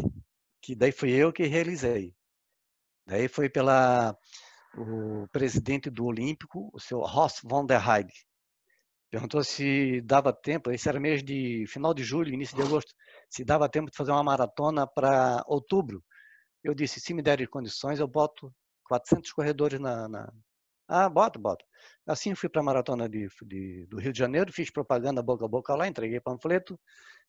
que daí fui eu que realizei. Daí foi o presidente do Olímpico, o seu Horst von der Heide. Perguntou se dava tempo, esse era mês de final de julho, início de agosto, se dava tempo de fazer uma maratona para outubro. Eu disse, se me derem condições, eu boto 400 corredores Ah, boto. Assim fui para a maratona do Rio de Janeiro, fiz propaganda boca a boca lá, entreguei panfleto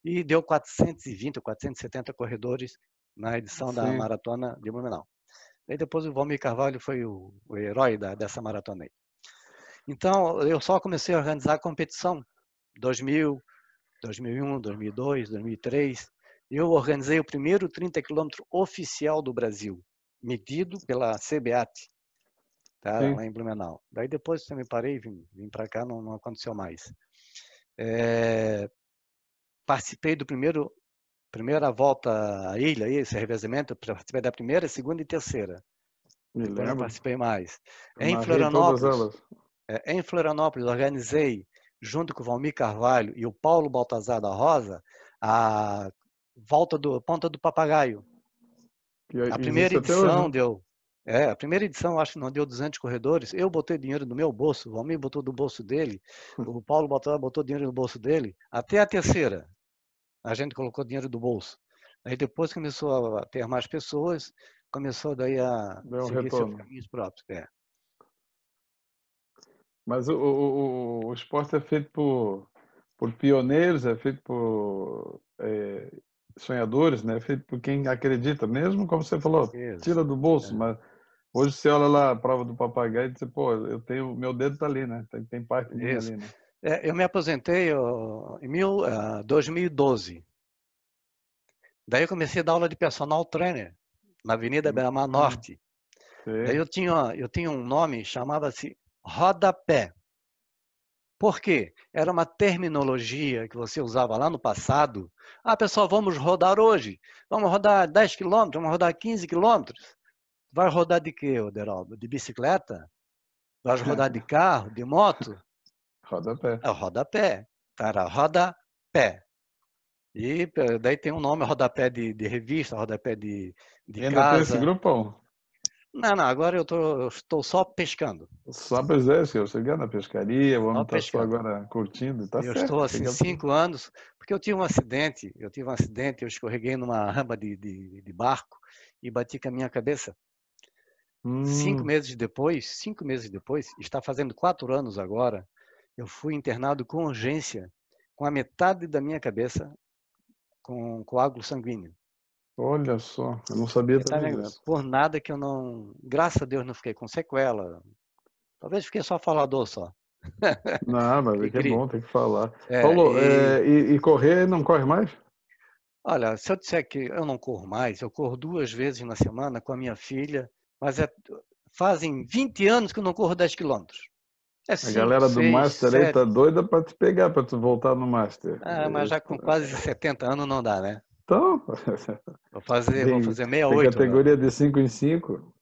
e deu 420, 470 corredores na edição da Sim. maratona de Blumenau. Aí depois o Valmir Carvalho foi o herói dessa maratona aí. Então, eu só comecei a organizar a competição 2000, 2001, 2002, 2003. Eu organizei o primeiro 30 quilômetro oficial do Brasil, medido pela CBAT, tá? Sim. Lá em Blumenau. Daí depois eu me parei, vim para cá, não aconteceu mais. Participei do primeira volta à ilha, esse revezamento, participei da primeira, segunda e terceira. Me Depois não lembro. participei mais. Eu narrei todas elas. Em Florianópolis, organizei, junto com o Valmir Carvalho e o Paulo Baltazar da Rosa, a volta do Ponta do Papagaio. Que A primeira existe até hoje, edição né? A primeira edição, acho que não deu 200 corredores. Eu botei dinheiro no meu bolso, o Almir botou do bolso dele, o Paulo botou dinheiro no bolso dele. Até a terceira, a gente colocou dinheiro do bolso. Aí depois começou a ter mais pessoas, começou daí a Deu um seguir seus retorno. caminhos próprios. Mas o esporte é feito por pioneiros, é feito por sonhadores, né? É feito por quem acredita, mesmo como você falou, Isso. tira do bolso, mas hoje você olha lá a prova do papagaio e diz, pô, eu tenho, meu dedo tá ali, né? Tem parte minha Isso. ali, né? Eu me aposentei em 2012. Daí eu comecei a dar aula de personal trainer na Avenida Beira-Mar Norte. Daí Sei. eu tinha um nome, chamava-se rodapé. Por quê? Era uma terminologia que você usava lá no passado. Ah, pessoal, vamos rodar hoje. Vamos rodar 10 quilômetros, vamos rodar 15 quilômetros. Vai rodar de quê, Oderaldo? De bicicleta? Vai rodar de carro, de moto? Rodapé. É o rodapé. Era rodapé. E daí tem um nome, rodapé de revista, rodapé de E ainda tem esse casa. grupão. Não, agora eu estou só pescando. Só para exército, eu cheguei na pescaria, o homem Só está só pescando. agora curtindo, tá Eu estou certo. assim 5 anos, porque eu tive um acidente, eu escorreguei numa rampa de barco e bati com a minha cabeça. Hum, 5 meses depois, está fazendo 4 anos agora, eu fui internado com urgência, com a metade da minha cabeça com coágulo sanguíneo. olha só, eu não sabia também disso. Por nada que eu não, graças a Deus, não fiquei com sequela. Talvez fiquei só falador só. Não, mas é Cri, que é cri. bom, tem que falar. É, Paulo, e e correr, não corre mais? olha, se eu disser que eu não corro mais, eu corro 2 vezes na semana com a minha filha, mas fazem 20 anos que eu não corro 10 quilômetros. É A 5, galera do 6, Master aí 7. tá doida para te pegar, para tu voltar no Master. Mas já com quase 70 anos não dá, né? Então, Vou fazer tem 68 agora. categoria de 5 em 5.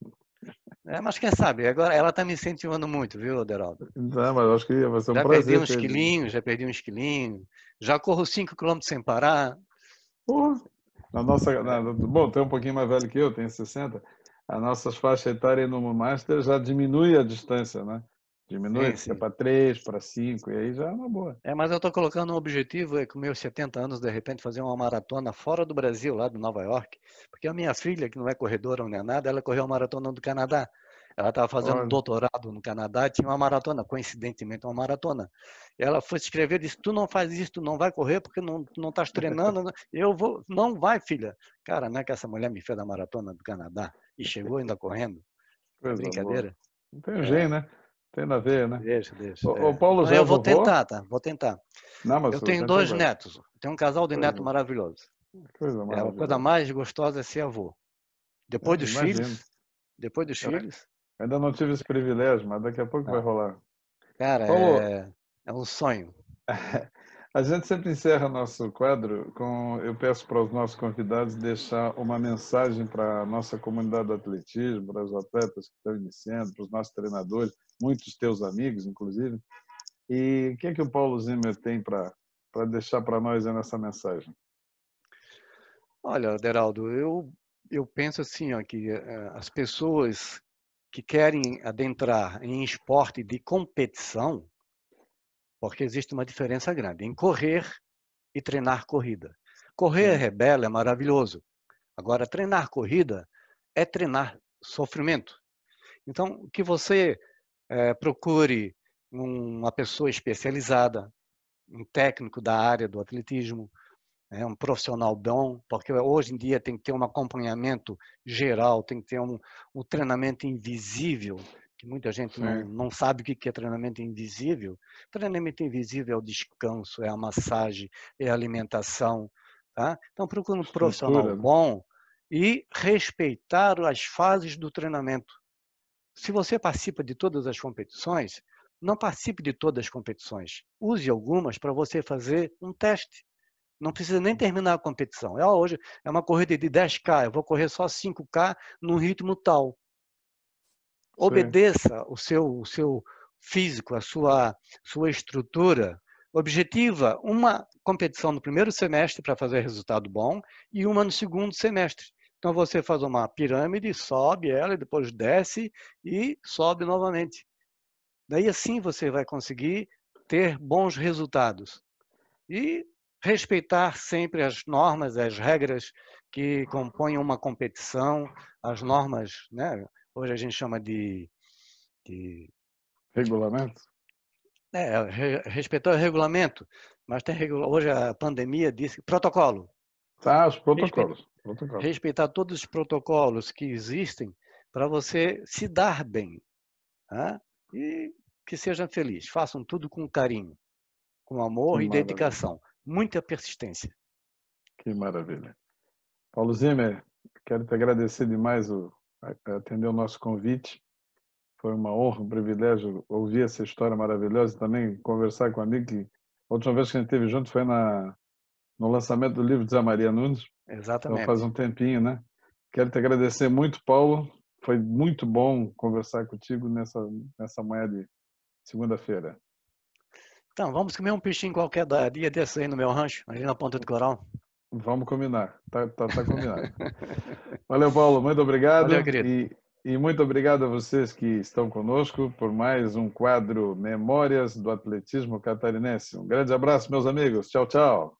Mas quem sabe, agora ela está me incentivando muito, viu, Aderaldo? Não, mas eu acho que vai ser um prazer ter. Já perdi uns quilinhos, já corro 5 quilômetros sem parar. Porra, bom, tem um pouquinho mais velho que eu, tenho 60. As nossas faixas etárias no Master já diminui a distância, né? Diminui, Sim, fica sim. para 3, para 5, e aí já é uma boa. Mas eu estou colocando um objetivo, com meus 70 anos, de repente, fazer uma maratona fora do Brasil, lá de Nova York. Porque a minha filha, que não é corredora nem nada, ela correu a maratona do Canadá. Ela estava fazendo um Olha, doutorado no Canadá, tinha uma maratona, coincidentemente, uma maratona. E ela foi se inscrever e disse, tu não faz isso, tu não vai correr porque não estás treinando. Eu vou, não vai, filha. Cara, não é que essa mulher me fez a maratona do Canadá e chegou ainda correndo? É coisa boa. brincadeira? Não tem jeito, É, né? Tem na veia, né? deixa. O Paulo Então já é eu vou vovô? tentar, tá? Vou tentar. Não, mas Eu o tenho tempo é 2 velho. netos. Tenho um casal de neto Coisa, maravilhoso. coisa A coisa maravilhosa. mais gostosa é ser avô. Depois dos Imagino. filhos, depois dos Eu filhos, ainda não tive esse privilégio, mas daqui a pouco vai não. rolar. Cara, Paulo, é um sonho. a gente sempre encerra nosso quadro com. Eu peço para os nossos convidados deixar uma mensagem para a nossa comunidade do atletismo, para os atletas que estão iniciando, para os nossos treinadores, muitos teus amigos, inclusive. E o que é que o Paulo Zimmer tem para deixar para nós aí nessa mensagem? Olha, Deraldo, eu penso assim, ó, que as pessoas que querem adentrar em esporte de competição, porque existe uma diferença grande em correr e treinar corrida. Correr Sim, rebelde é maravilhoso. Agora, treinar corrida é treinar sofrimento. Então, que você procure uma pessoa especializada, um técnico da área do atletismo, um profissional bom, porque hoje em dia tem que ter um acompanhamento geral, tem que ter um treinamento invisível, que muita gente sim. não sabe o que é treinamento invisível. Treinamento invisível é o descanso, é a massagem, é a alimentação. Tá? Então, procure um profissional Estrutura, né? bom e respeitar as fases do treinamento. Se você participa de todas as competições, não participe de todas as competições. Use algumas para você fazer um teste. Não precisa nem terminar a competição. Hoje é uma corrida de 10K, eu vou correr só 5K num ritmo tal. Sim. Obedeça o seu físico, a sua estrutura. Objetiva uma competição no primeiro semestre para fazer resultado bom e uma no segundo semestre. Então você faz uma pirâmide, sobe ela, e depois desce e sobe novamente. Daí assim você vai conseguir ter bons resultados. E respeitar sempre as normas, as regras que compõem uma competição, as normas, né? Hoje a gente chama de Regulamento? respeitar o regulamento, mas hoje a pandemia disse protocolo. Ah, os Respe- protocolos. Protocolos. Respeitar todos os protocolos que existem para você se dar bem, tá? E que seja feliz. Façam tudo com carinho, com Que amor e maravilha. dedicação. Muita persistência. Que maravilha. Paulo Zimmer, quero te agradecer demais atender o nosso convite. Foi uma honra, um privilégio ouvir essa história maravilhosa e também conversar com um amigo que a última vez que a gente esteve junto foi no lançamento do livro de Zé Maria Nunes. Então faz Exatamente. um tempinho, né? Quero te agradecer muito, Paulo. Foi muito bom conversar contigo nessa manhã de segunda-feira. Então, vamos comer um peixinho qualquer dia desse aí no meu rancho, ali na Ponta do Coral. Vamos combinar. Tá combinado. Valeu, Paulo. Muito Valeu, obrigado. querido. E muito obrigado a vocês que estão conosco por mais um quadro Memórias do Atletismo Catarinense. Um grande abraço, meus amigos. Tchau, tchau.